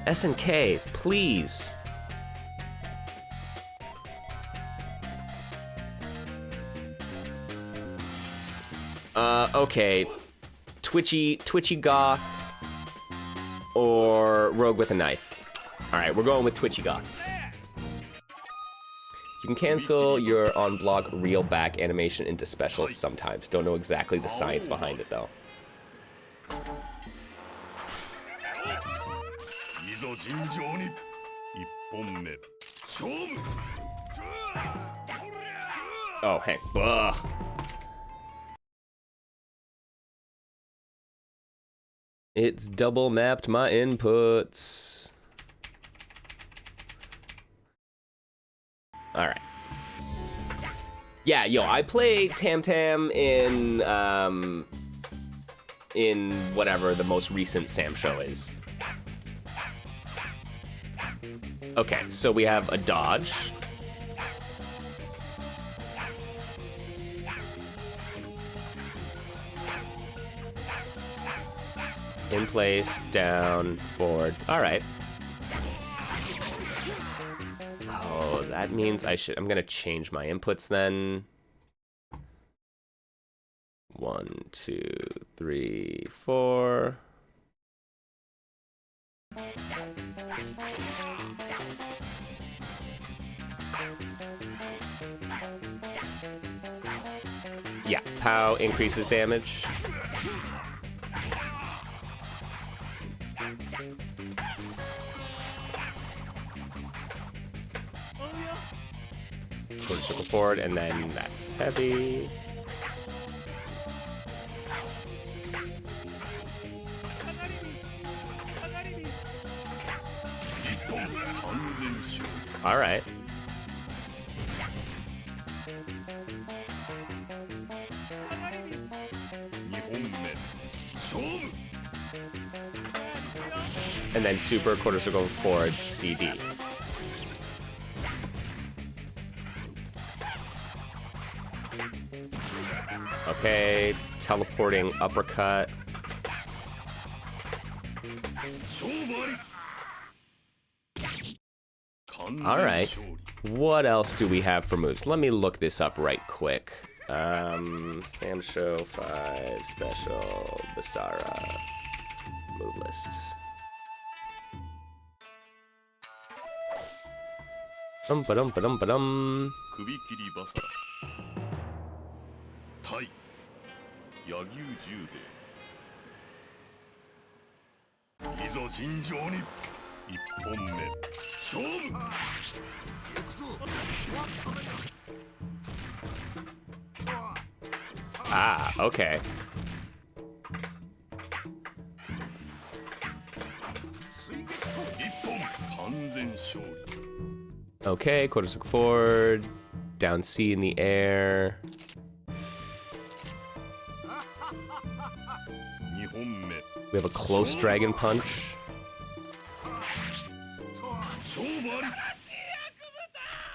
SNK, please. Okay. Twitchy Goth or Rogue with a Knife. Alright, we're going with Twitchy Goth. You can cancel your on-block reel back animation into specials sometimes. Don't know exactly the science behind it, though. Oh, heck. Ugh. It's double mapped my inputs. Alright. Yeah, yo, I played Tam Tam in whatever the most recent Sam Show is. Okay, so we have a dodge. In place, down, forward. Alright. Oh, that means I'm gonna change my inputs then. 1, 2, 3, 4. Yeah, POW increases damage. Quarter circle forward, and then that's heavy. All right. And then super quarter circle forward CD. Okay, teleporting uppercut. Alright, what else do we have for moves? Let me look this up right quick. Sam Show 5 Special Basara move list. Ba-dum. Ah, okay. Okay, quarter circle forward, down C in the air. We have a close dragon punch.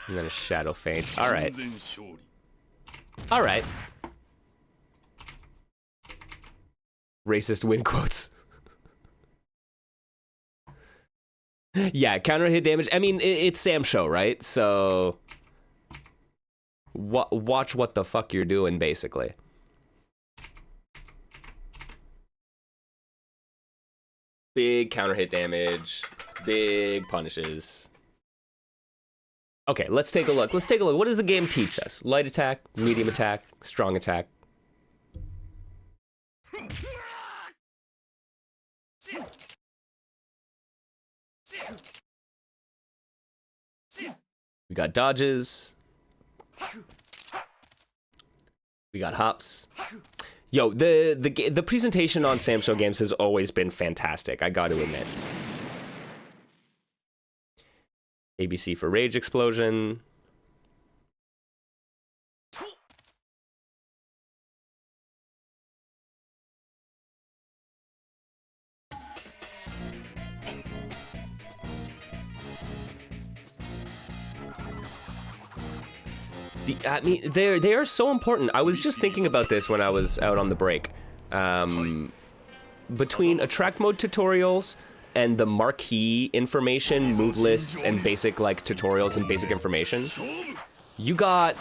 And then a shadow feint. All right. All right. Racist win quotes. Yeah, counter hit damage. I mean, it's Sam Show, right? So watch what the fuck you're doing, basically. Big counter hit damage, big punishes. Okay, let's take a look. Let's take a look. What does the game teach us? Light attack, medium attack, strong attack. We got dodges. We got hops. Yo, the presentation on Sam Show games has always been fantastic, I got to admit. ABC for Rage Explosion. I mean, they are so important. I was just thinking about this when I was out on the break. Between attract mode tutorials and the marquee information, move lists, and basic like tutorials and basic information, you got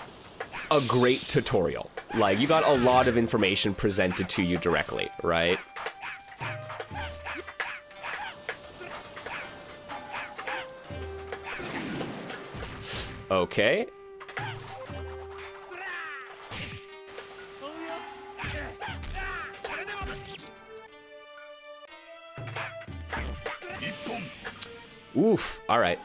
a great tutorial. Like, you got a lot of information presented to you directly, right? Okay. Oof, all right.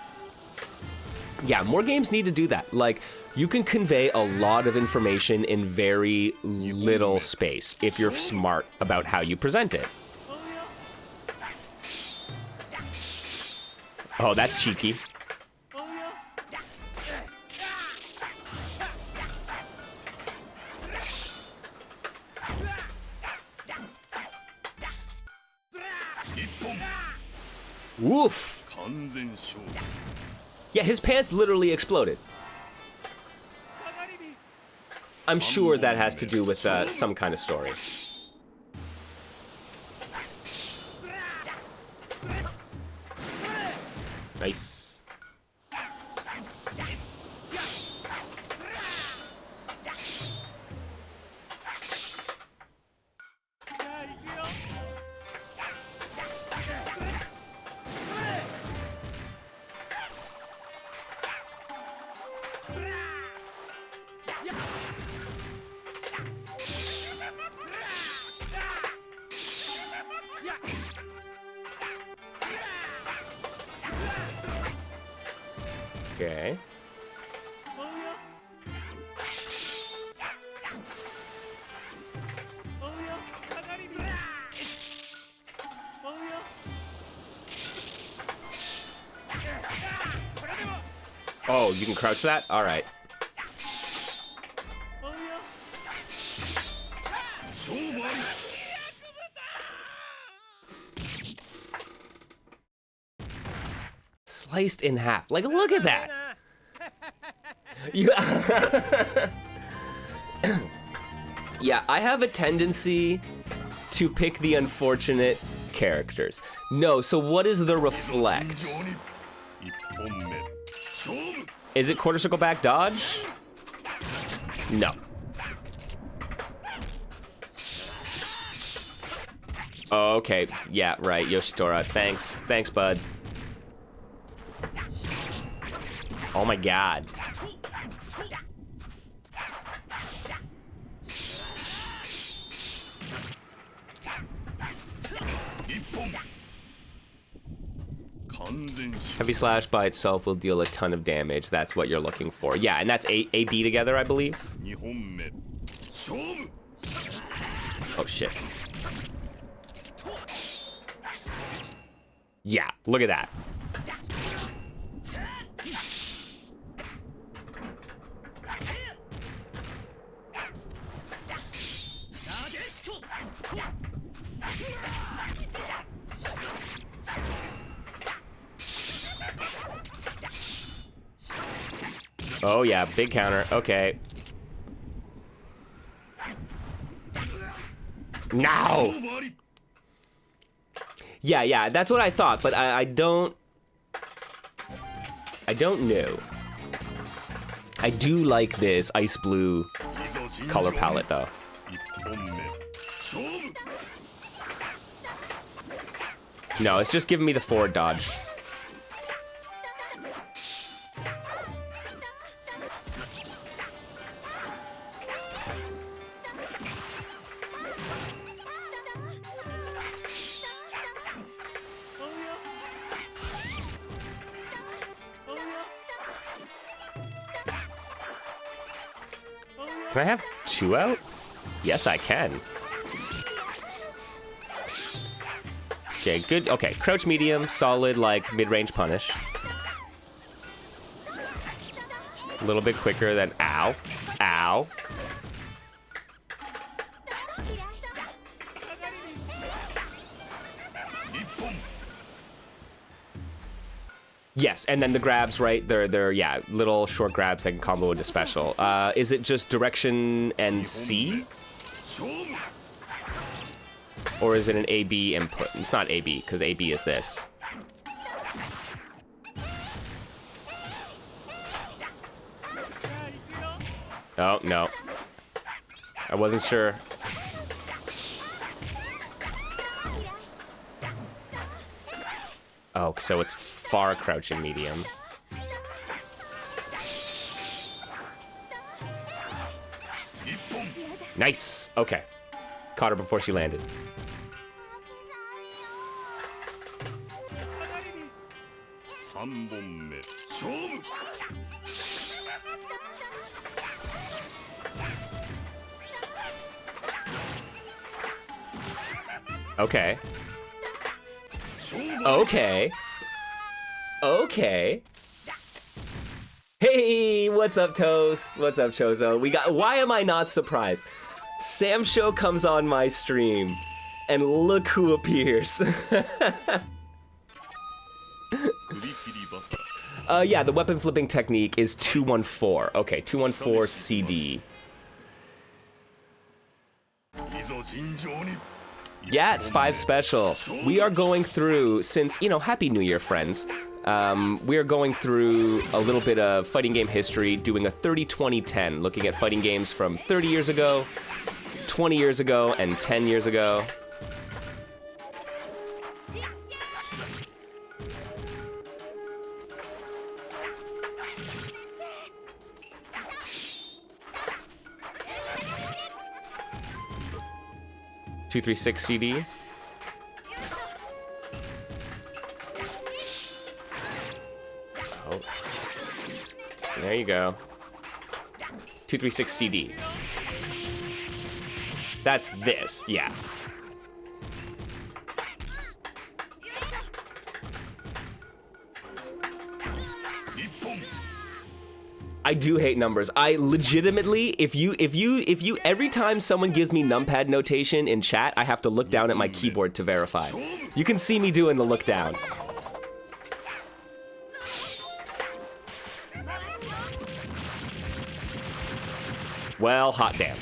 Yeah, more games need to do that. Like, you can convey a lot of information in very little space if you're smart about how you present it. Oh, that's cheeky. Woof. Yeah, his pants literally exploded. I'm sure that has to do with some kind of story. Nice. Okay. Oh, you can crouch that? All right. Sliced in half. Like, look at that. Yeah. Yeah, I have a tendency to pick the unfortunate characters. No, so what is the reflect? Is it quarter circle back dodge? No. Okay, yeah, right, Yoshitora. Thanks. Thanks, bud. Oh my god. Heavy slash by itself will deal a ton of damage. That's what you're looking for. Yeah, and that's A, B together, I believe. Oh, shit. Yeah, look at that. Oh yeah, big counter. Okay. Now. Yeah, that's what I thought, but I don't know. I do like this ice blue color palette though. No, it's just giving me the forward dodge. Can I have 2 out? Yes, I can. Okay, good. Okay, crouch medium, solid, like, mid-range punish. A little bit quicker than ow. Ow. Yes, and then the grabs, right? They're yeah, little short grabs that can combo into special. Is it just direction and C? Or is it an AB input? It's not AB, because AB is this. Oh, no. I wasn't sure. Oh, so it's far crouching medium. Nice. Okay. Caught her before she landed. Okay. Okay. Okay. Hey, what's up, Toast? What's up, Chozo? We got. Why am I not surprised? Sam Show comes on my stream, and look who appears. Yeah, the weapon flipping technique is 214. Okay, 214 CD. Yeah, it's 5 special. We are going through, since, you know, Happy New Year, friends. We are going through a little bit of fighting game history, doing a 30-20-10, looking at fighting games from 30 years ago, 20 years ago, and 10 years ago. .236 CD. Oh. There you go. 236 CD. That's this, yeah. I do hate numbers. I legitimately, if you, every time someone gives me numpad notation in chat, I have to look down at my keyboard to verify. You can see me doing the look down. Well, hot damn.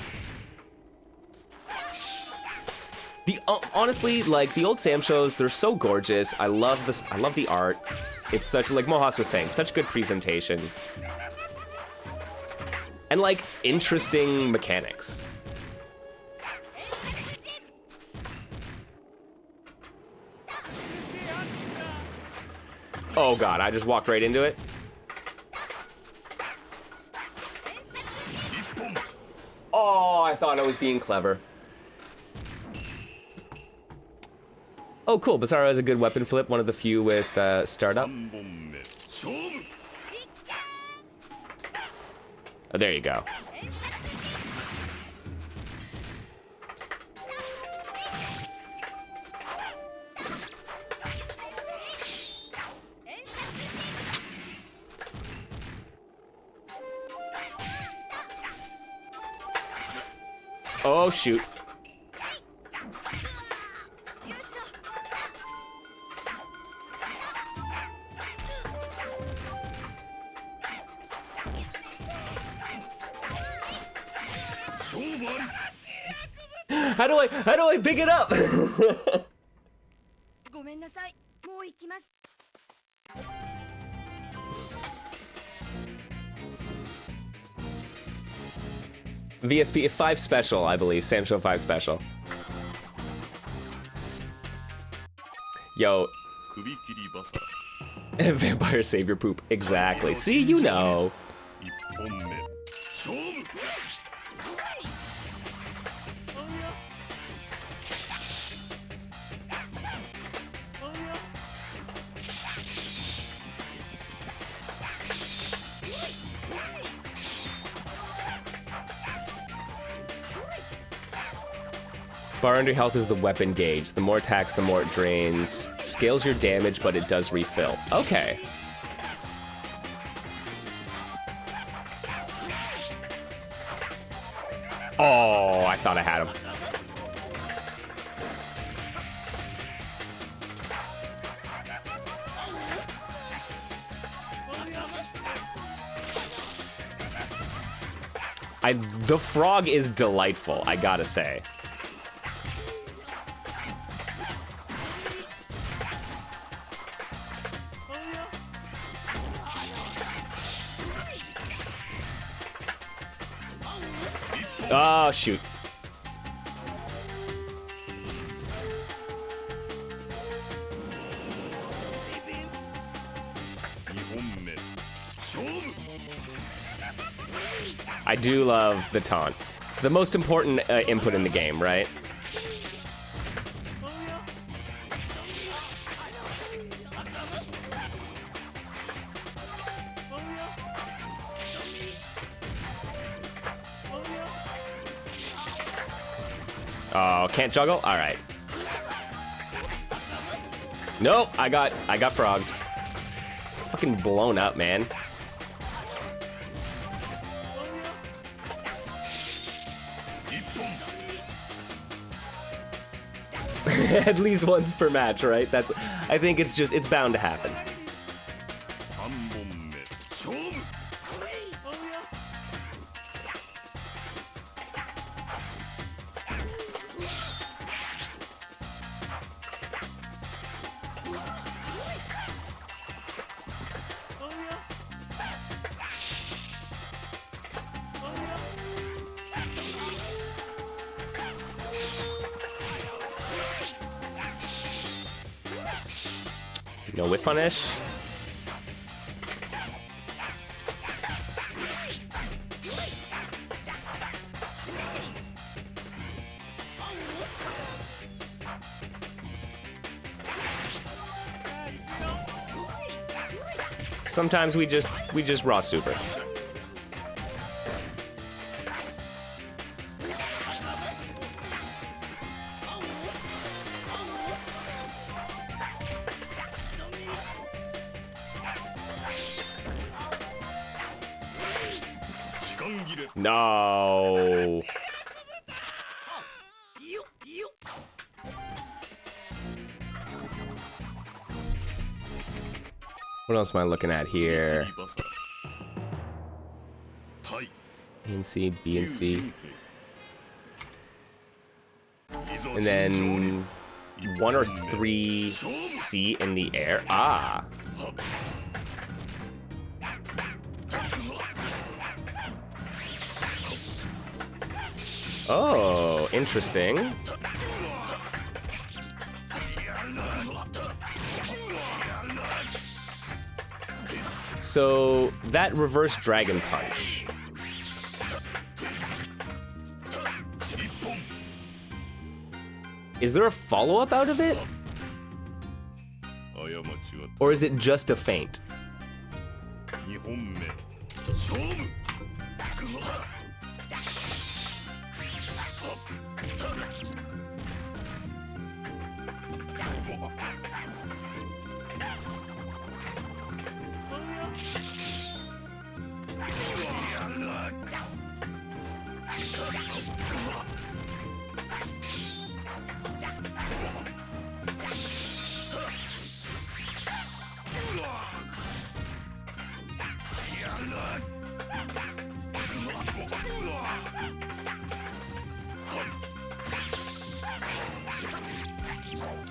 Honestly, like, the old Sam shows, they're so gorgeous. I love this. I love the art. It's such, like Mohas was saying, such good presentation. And, like, interesting mechanics. Oh god, I just walked right into it. Oh, I thought I was being clever. Oh, cool. Bizarro has a good weapon flip, one of the few with startup. Oh, there you go. Oh, shoot. How do I pick it up? VSP 5 special, I believe. Sam Show 5 special. Yo. Vampire save your poop. Exactly. See, you know. Bar under health is the weapon gauge. The more attacks, the more it drains. Scales your damage, but it does refill. Okay. Oh, I thought I had him. The frog is delightful, I gotta say. Oh, shoot. I do love the taunt. The most important input in the game, right? Oh, can't juggle? All right. Nope, I got frogged. Fucking blown up, man. At least once per match, right? I think it's bound to happen. No whip punish. Sometimes we just raw super. No. What else am I looking at here? A and C, B and C. And then 1 or 3 C in the air. Ah. Oh, interesting. So that reverse dragon punch. Is there a follow-up out of it? Or is it just a feint?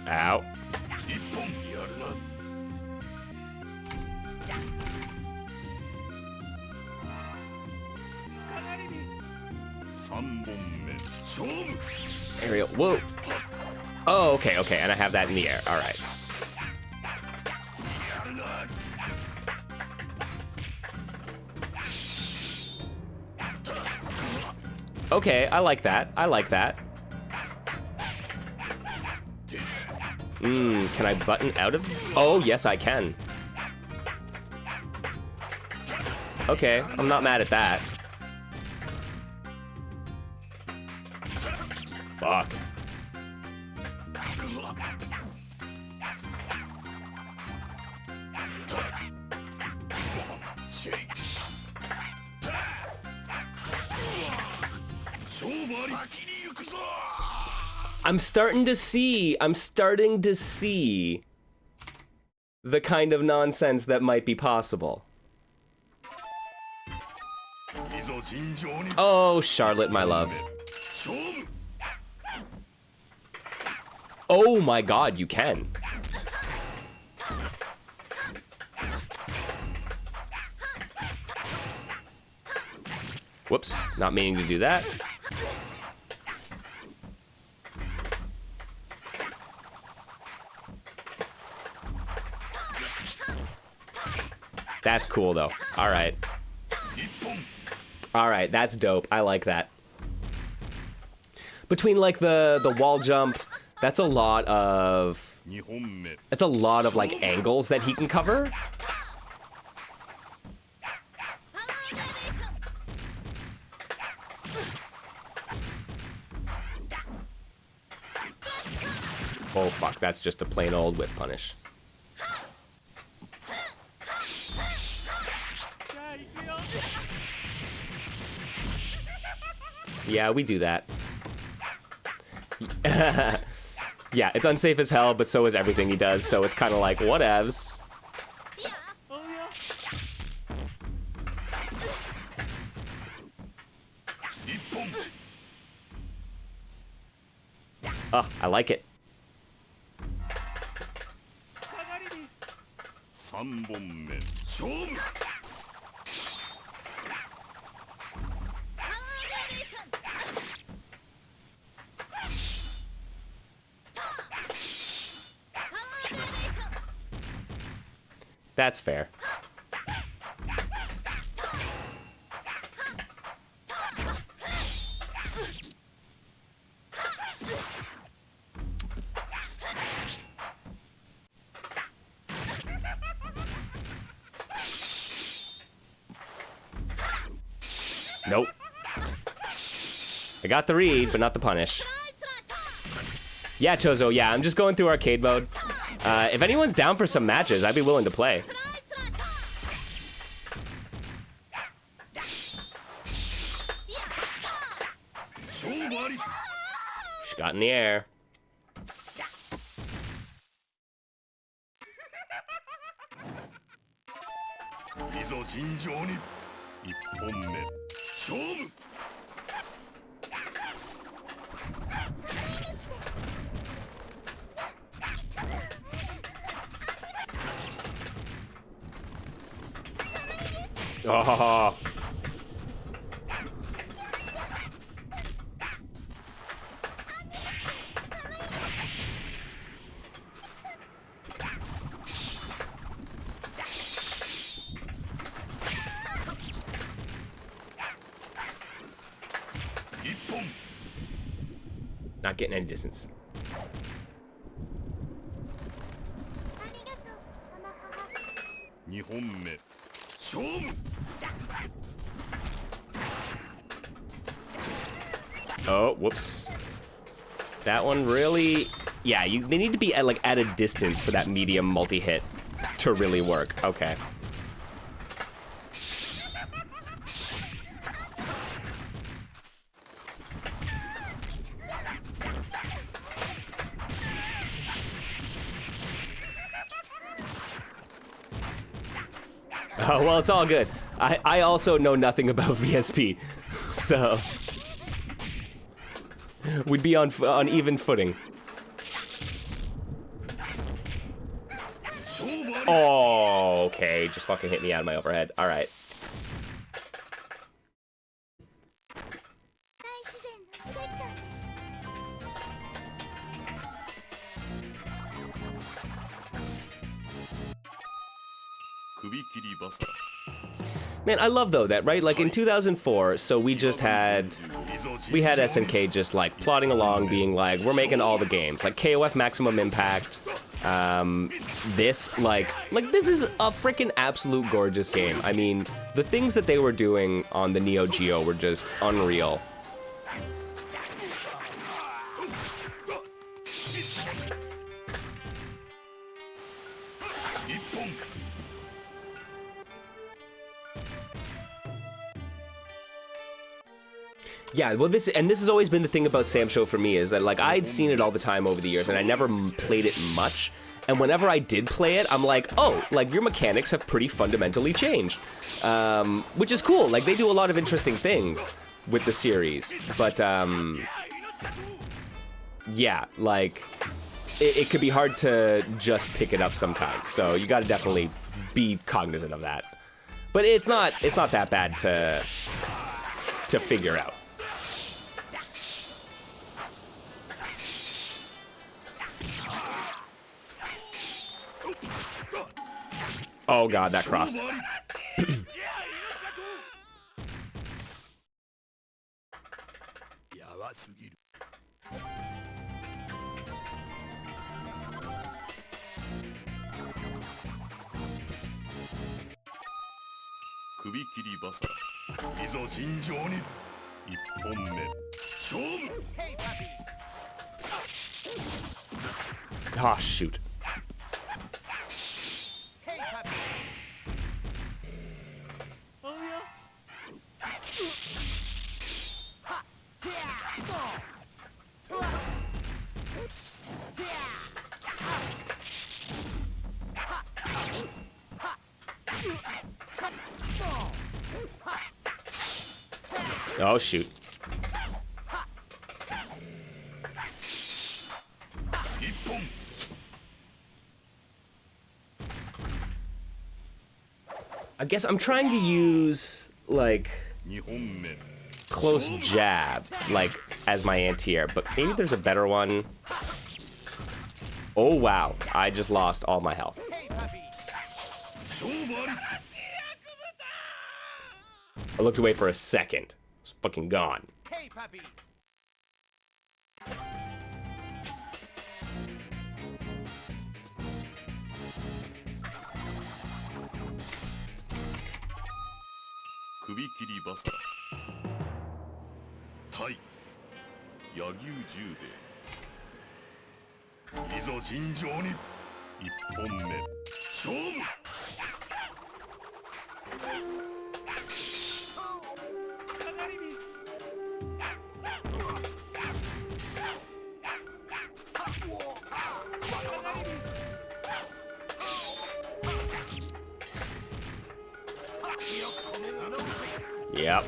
Ow. Aerial. Whoa. Oh, okay, okay. And I have that in the air. All right. Okay, I like that. I like that. Can I button out of? Oh, yes, I can. Okay, I'm not mad at that. Fuck. I'm starting to see the kind of nonsense that might be possible. Oh, Charlotte, my love. Oh my god, you can. Whoops, not meaning to do that. That's cool, though. All right. All right, that's dope. I like that. Between, like, the wall jump, that's a lot of... That's a lot of, like, angles that he can cover. Oh, fuck. That's just a plain old whip punish. Yeah, we do that. Yeah, it's unsafe as hell, but so is everything he does, so it's kind of like, whatevs. Oh, I like it. That's fair. Nope. I got the read, but not the punish. Yeah, Chozo, yeah, I'm just going through arcade mode. If anyone's down for some matches, I'd be willing to play. She got in the air. Oh. Not getting any distance. Oh, whoops. That one really... Yeah, they need to be at, like, at a distance for that medium multi-hit to really work. Okay. Oh, well, it's all good. I also know nothing about VSP, so... We'd be on even footing. Oh, okay. Just fucking hit me out of my overhead. All right. Man, I love though that, right? Like in 2004, so we had SNK just like plodding along, being like, we're making all the games, like KOF Maximum Impact. This this is a freaking absolute gorgeous game. I mean, the things that they were doing on the Neo Geo were just unreal. Yeah, well, this has always been the thing about Sam Show for me, is that, like, I'd seen it all the time over the years, and I never played it much. And whenever I did play it, I'm like, oh, like, your mechanics have pretty fundamentally changed. Which is cool. Like, they do a lot of interesting things with the series. But, yeah, like, it could be hard to just pick it up sometimes. So you gotta definitely be cognizant of that. But it's not that bad to figure out. Oh god, that crossed. Oh, shoot. Oh, shoot. I guess I'm trying to use, like, close jab, like, as my anti-air, but maybe there's a better one. Oh, wow. I just lost all my health. I looked away for a second. It's fucking gone. Yep.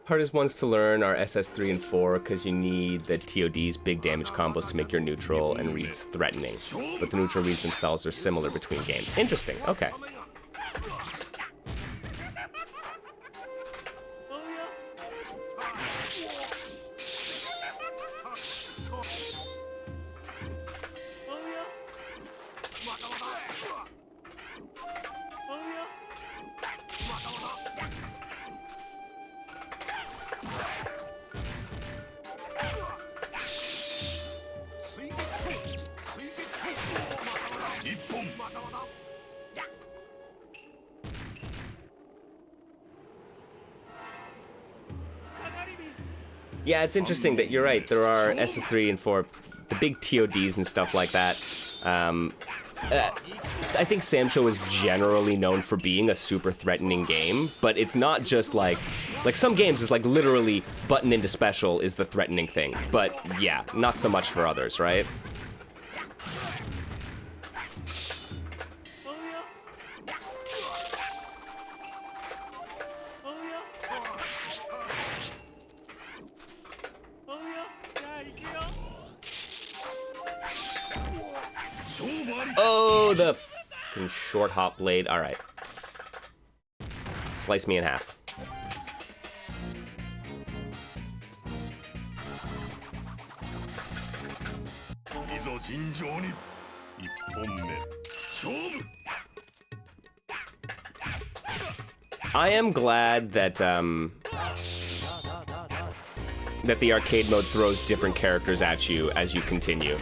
Hardest ones to learn are SS3 and 4 because you need the TOD's big damage combos to make your neutral and reads threatening. But the neutral reads themselves are similar between games. Interesting, okay. Yeah, it's interesting that you're right. There are SS3 and 4, the big TODs and stuff like that. I think Samsho is generally known for being a super threatening game, but it's not just like some games is like literally button into special is the threatening thing. But yeah, not so much for others, right? Oh, the fucking short hop blade. All right. Slice me in half. I am glad that that the arcade mode throws different characters at you as you continue.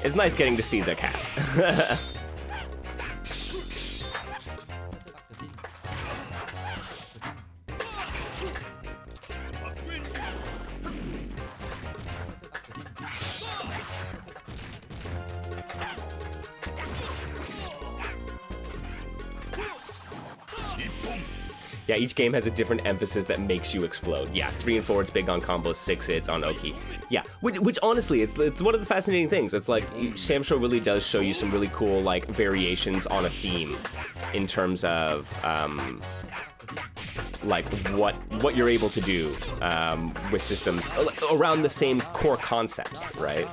It's nice getting to see the cast. Yeah, each game has a different emphasis that makes you explode. Yeah, 3 and 4 it's big on combos, 6 it's on Oki. Yeah, which honestly, it's one of the fascinating things. It's like Samsho really does show you some really cool like variations on a theme in terms of like what you're able to do with systems around the same core concepts, right?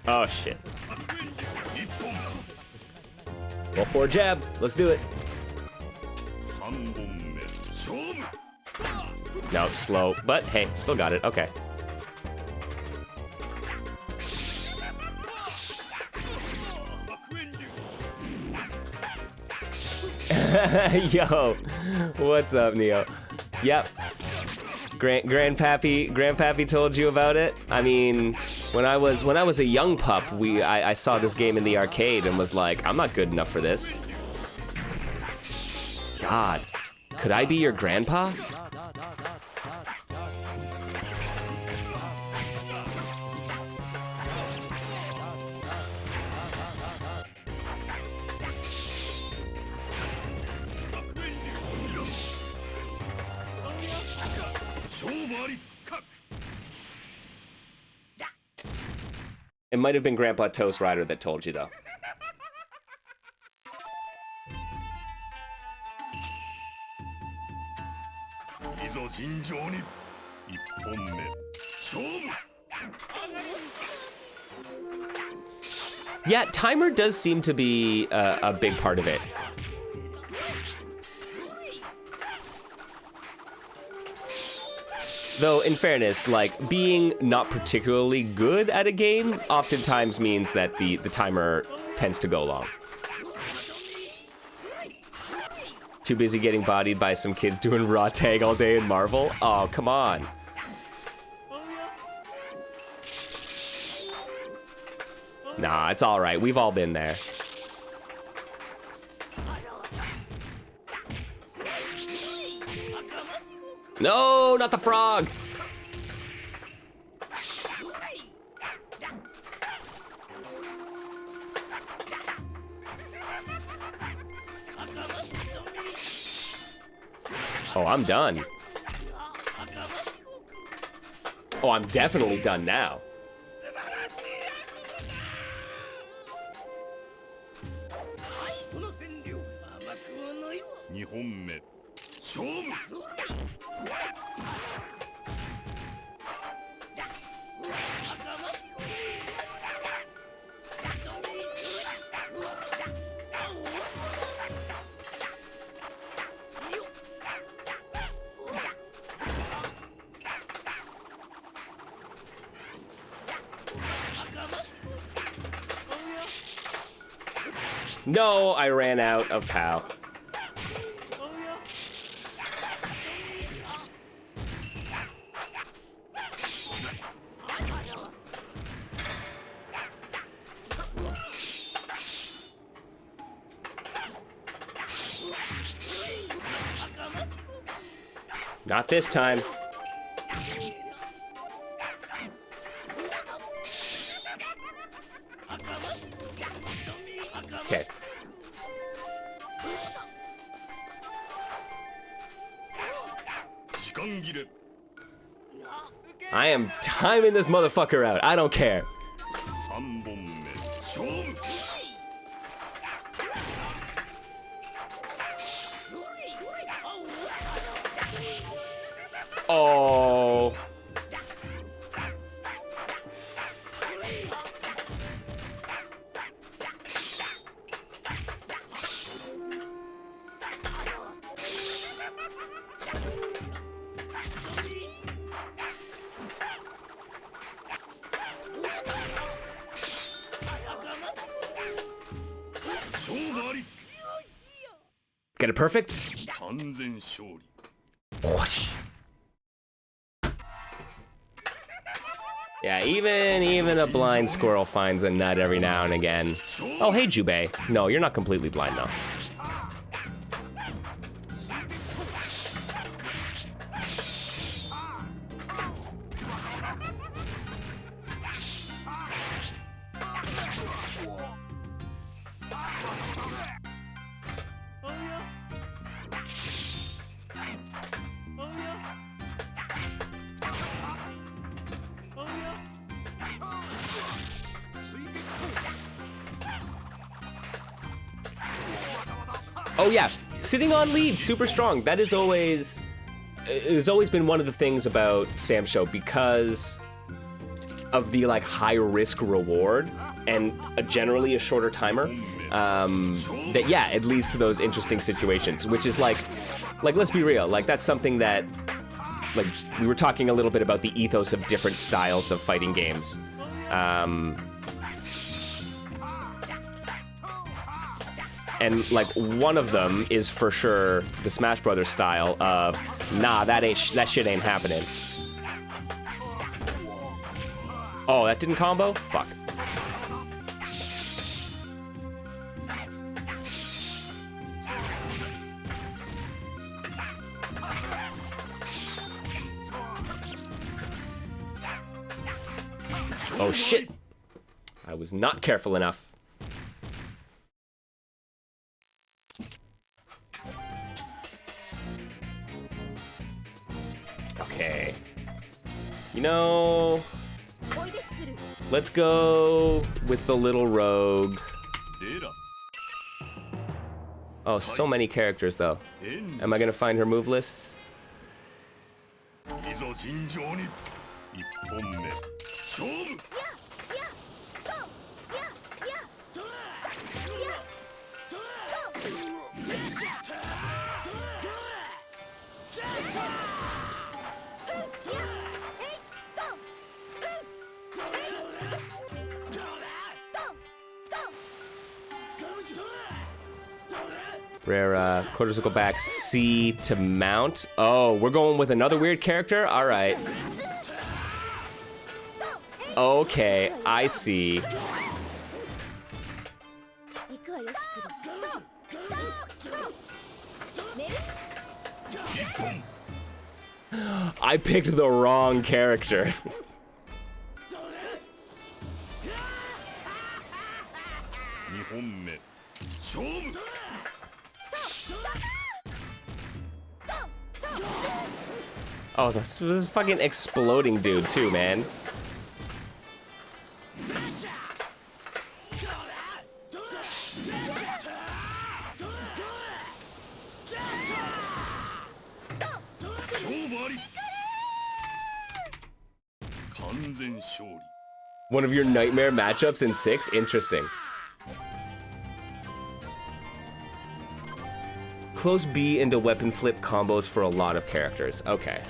Oh shit. Well, for a jab, let's do it. No, slow, but hey, still got it, okay. Yo, what's up, Neo? Yep. Grandpappy told you about it. I mean, when I was a young pup, I saw this game in the arcade and was like, I'm not good enough for this. God, could I be your grandpa? It might have been Grandpa Toast Rider that told you, though. Yeah, timer does seem to be a big part of it. Though, in fairness, like, being not particularly good at a game oftentimes means that the timer tends to go long. Too busy getting bodied by some kids doing raw tag all day in Marvel? Oh, come on. Nah, it's all right. We've all been there. No, not the frog. Oh, I'm done. Oh, I'm definitely done now. No, I ran out of POW. Not this time. Okay. I am timing this motherfucker out. I don't care. Oh. Get it perfect? Whoosh. Yeah, even a blind squirrel finds a nut every now and again. Oh, hey, Jubei. No, you're not completely blind, though. Oh yeah, sitting on lead, super strong. That is always, it has always been one of the things about Sam's show because of the like high risk reward and generally a shorter timer. That yeah, it leads to those interesting situations, which is like let's be real, like that's something that, like we were talking a little bit about the ethos of different styles of fighting games. And like one of them is for sure the Smash Brothers style of, nah, that shit ain't happening. Oh, that didn't combo? Fuck. Oh shit. I was not careful enough. Okay. You know, let's go with the little rogue. Oh, so many characters though. Am I gonna find her move list? Rare quarters will go back C to mount. Oh, we're going with another weird character? All right. Okay, I see. I picked the wrong character. Oh, this is fucking exploding dude too, man. One of your nightmare matchups in 6? Interesting. Close B into weapon flip combos for a lot of characters. Okay.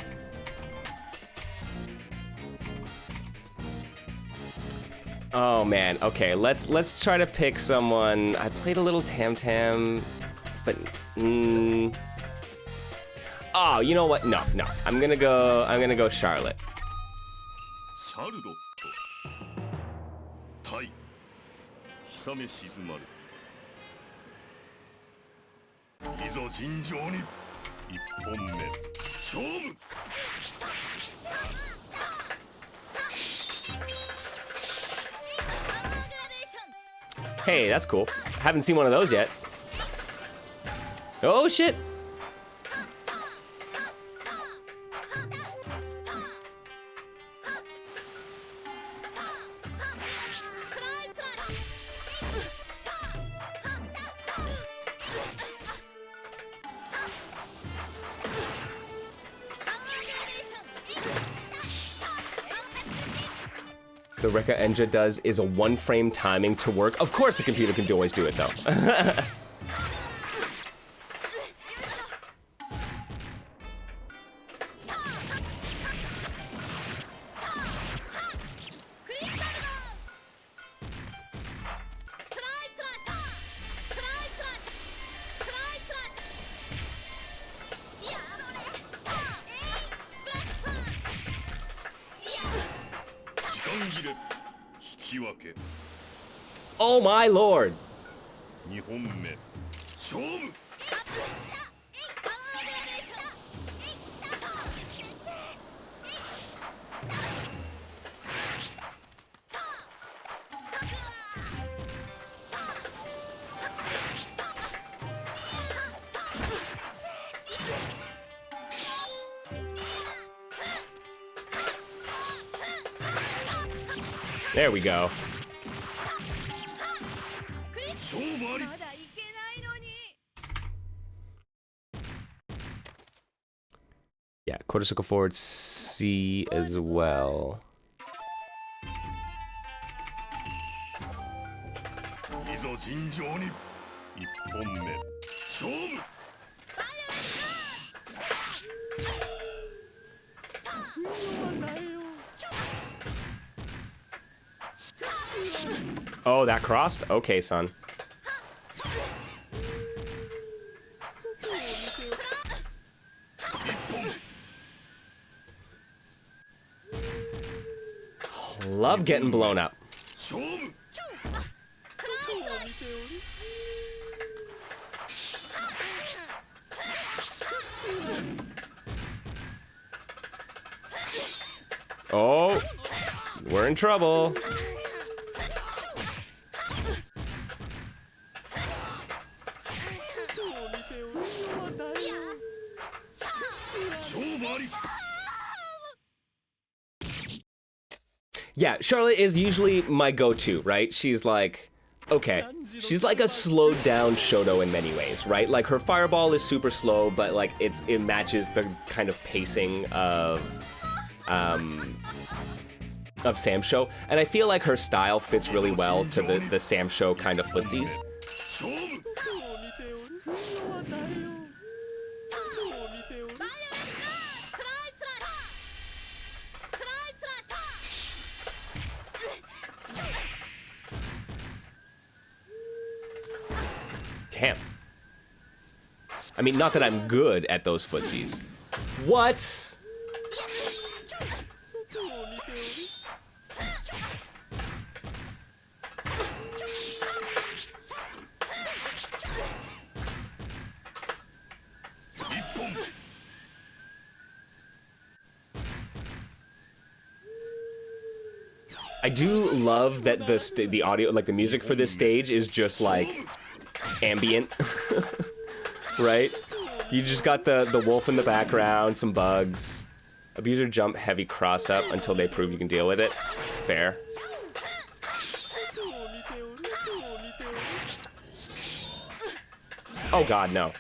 Oh man, okay, let's try to pick someone. I played a little Tam Tam, but oh, you know what? No. I'm gonna go Charlotte. Hey, that's cool. Haven't seen one of those yet. Oh shit! The Rekka Enja does is a one-frame timing to work. Of course the computer can always do it, though. Oh my lord! There we go. Yeah, quarter circle forward C as well. Oh, that crossed? Okay, son. Love getting blown up. Oh, we're in trouble. Yeah, Charlotte is usually my go-to, right? She's like, okay, she's like a slowed down Shoto in many ways, right? Like her fireball is super slow, but like it matches the kind of pacing of Samsho, and I feel like her style fits really well to the Samsho kind of footsies. Damn. I mean, not that I'm good at those footsies. What? I do love that the audio, like the music for this stage is just like ambient, right? You just got the wolf in the background, some bugs. Abuser jump heavy cross up until they prove you can deal with it. Fair. Oh god, no.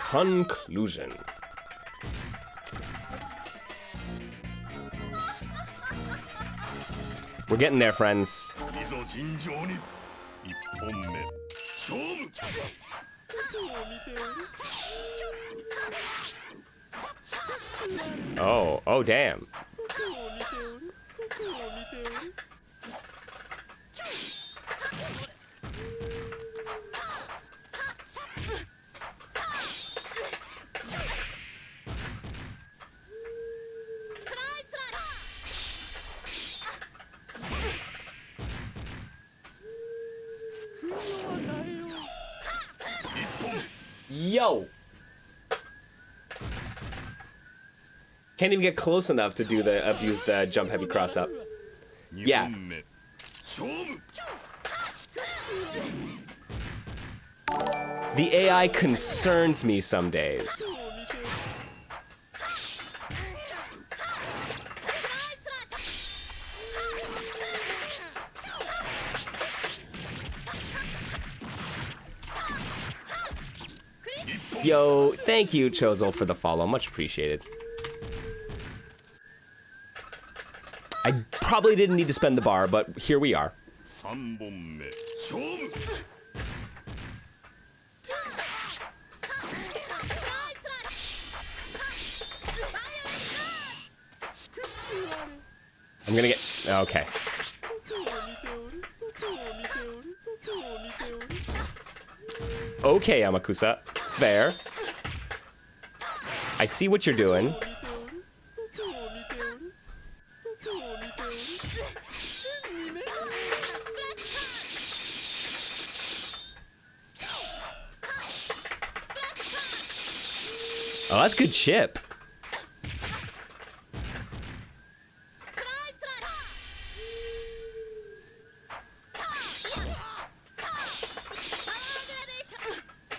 Conclusion. We're getting there, friends. Oh, damn. Yo! Can't even get close enough to do the abuse the jump heavy cross up. Yeah. The AI concerns me some days. Yo, thank you, Chozel, for the follow. Much appreciated. I probably didn't need to spend the bar, but here we are. I'm gonna get... Okay. Okay, Amakusa. Fair. I see what you're doing. Oh, that's good chip.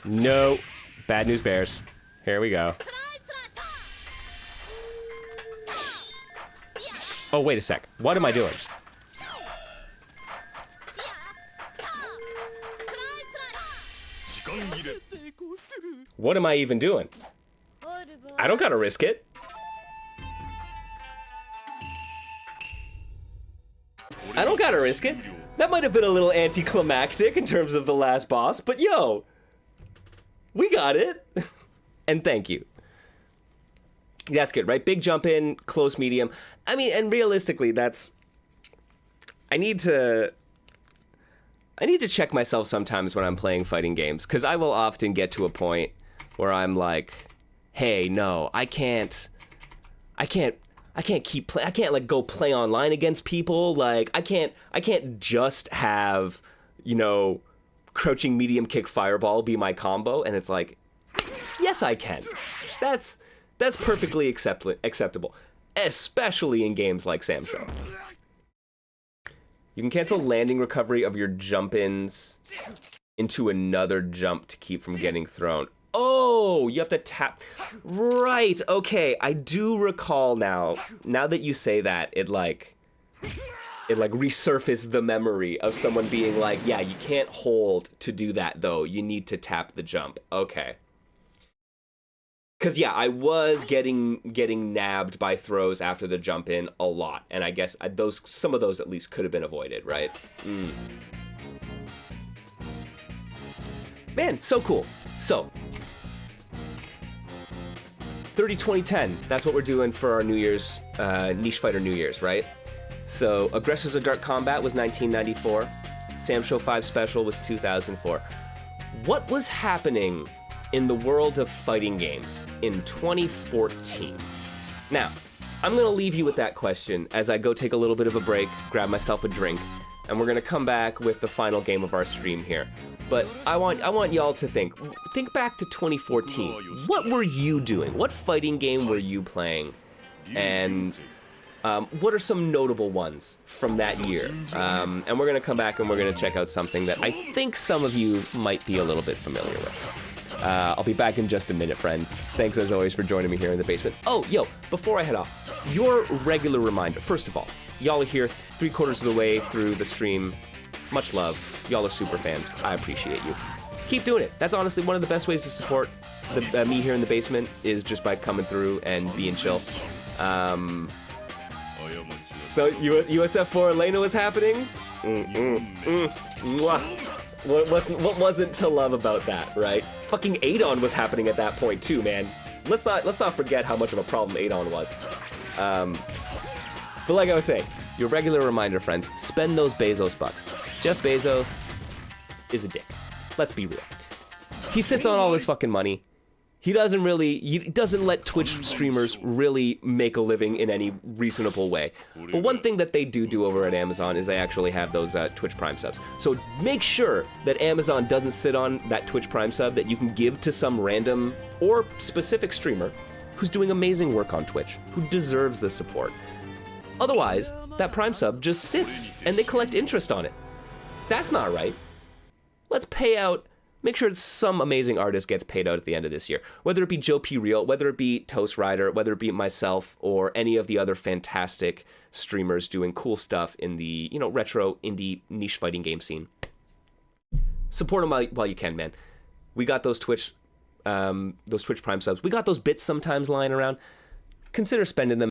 No. Bad news bears. Here we go. Oh, wait a sec. What am I doing? What am I even doing? I don't gotta risk it. I don't gotta risk it. That might have been a little anticlimactic in terms of the last boss, but yo, we got it. And thank you. That's good, right? Big jump in, close medium. I mean, and realistically, that's... I need to check myself sometimes when I'm playing fighting games, because I will often get to a point where I'm like, hey, no, I can't like go play online against people. Like, I can't just have, you know, crouching medium kick fireball be my combo. And it's like, yes, I can. That's perfectly acceptable, especially in games like Samsho. You can cancel landing recovery of your jump-ins into another jump to keep from getting thrown. Oh, you have to tap. Right, okay, I do recall now. Now that you say that, it resurfaced the memory of someone being like, yeah, you can't hold to do that though. You need to tap the jump. Okay. Cause yeah, I was getting nabbed by throws after the jump in a lot, and I guess some of those at least could have been avoided, right? Man, so cool. So 30-20-10. That's what we're doing for our New Year's Niche Fighter New Year's, right? So Aggressors of Dark Combat was 1994. Samsho 5 Special was 2004. What was happening in the world of fighting games in 2014? Now, I'm gonna leave you with that question as I go take a little bit of a break, grab myself a drink, and we're gonna come back with the final game of our stream here. But I want y'all to think back to 2014. What were you doing? What fighting game were you playing? And what are some notable ones from that year? And we're gonna come back and we're gonna check out something that I think some of you might be a little bit familiar with. I'll be back in just a minute, friends. Thanks as always for joining me here in the basement. Oh, yo, before I head off, your regular reminder. First of all, y'all are here 3/4 of the way through the stream. Much love. Y'all are super fans. I appreciate you. Keep doing it. That's honestly one of the best ways to support me here in the basement is just by coming through and being chill. So USF4 Elena was happening? Mwah. What wasn't to love about that, right? Fucking Adon was happening at that point too, man. Let's not forget how much of a problem Adon was. But like I was saying, your regular reminder, friends, spend those Bezos bucks. Jeff Bezos is a dick. Let's be real. He sits on all this fucking money. He doesn't let Twitch streamers really make a living in any reasonable way. But one thing that they do over at Amazon is they actually have those Twitch Prime subs. So make sure that Amazon doesn't sit on that Twitch Prime sub that you can give to some random or specific streamer who's doing amazing work on Twitch, who deserves the support. Otherwise, that Prime sub just sits and they collect interest on it. That's not right. Let's pay out. Make sure some amazing artist gets paid out at the end of this year. Whether it be Joe P. Real, whether it be Toast Rider, whether it be myself, or any of the other fantastic streamers doing cool stuff in the, retro, indie, niche fighting game scene. Support them while you can, man. We got those Twitch Prime subs. We got those bits sometimes lying around. Consider spending them.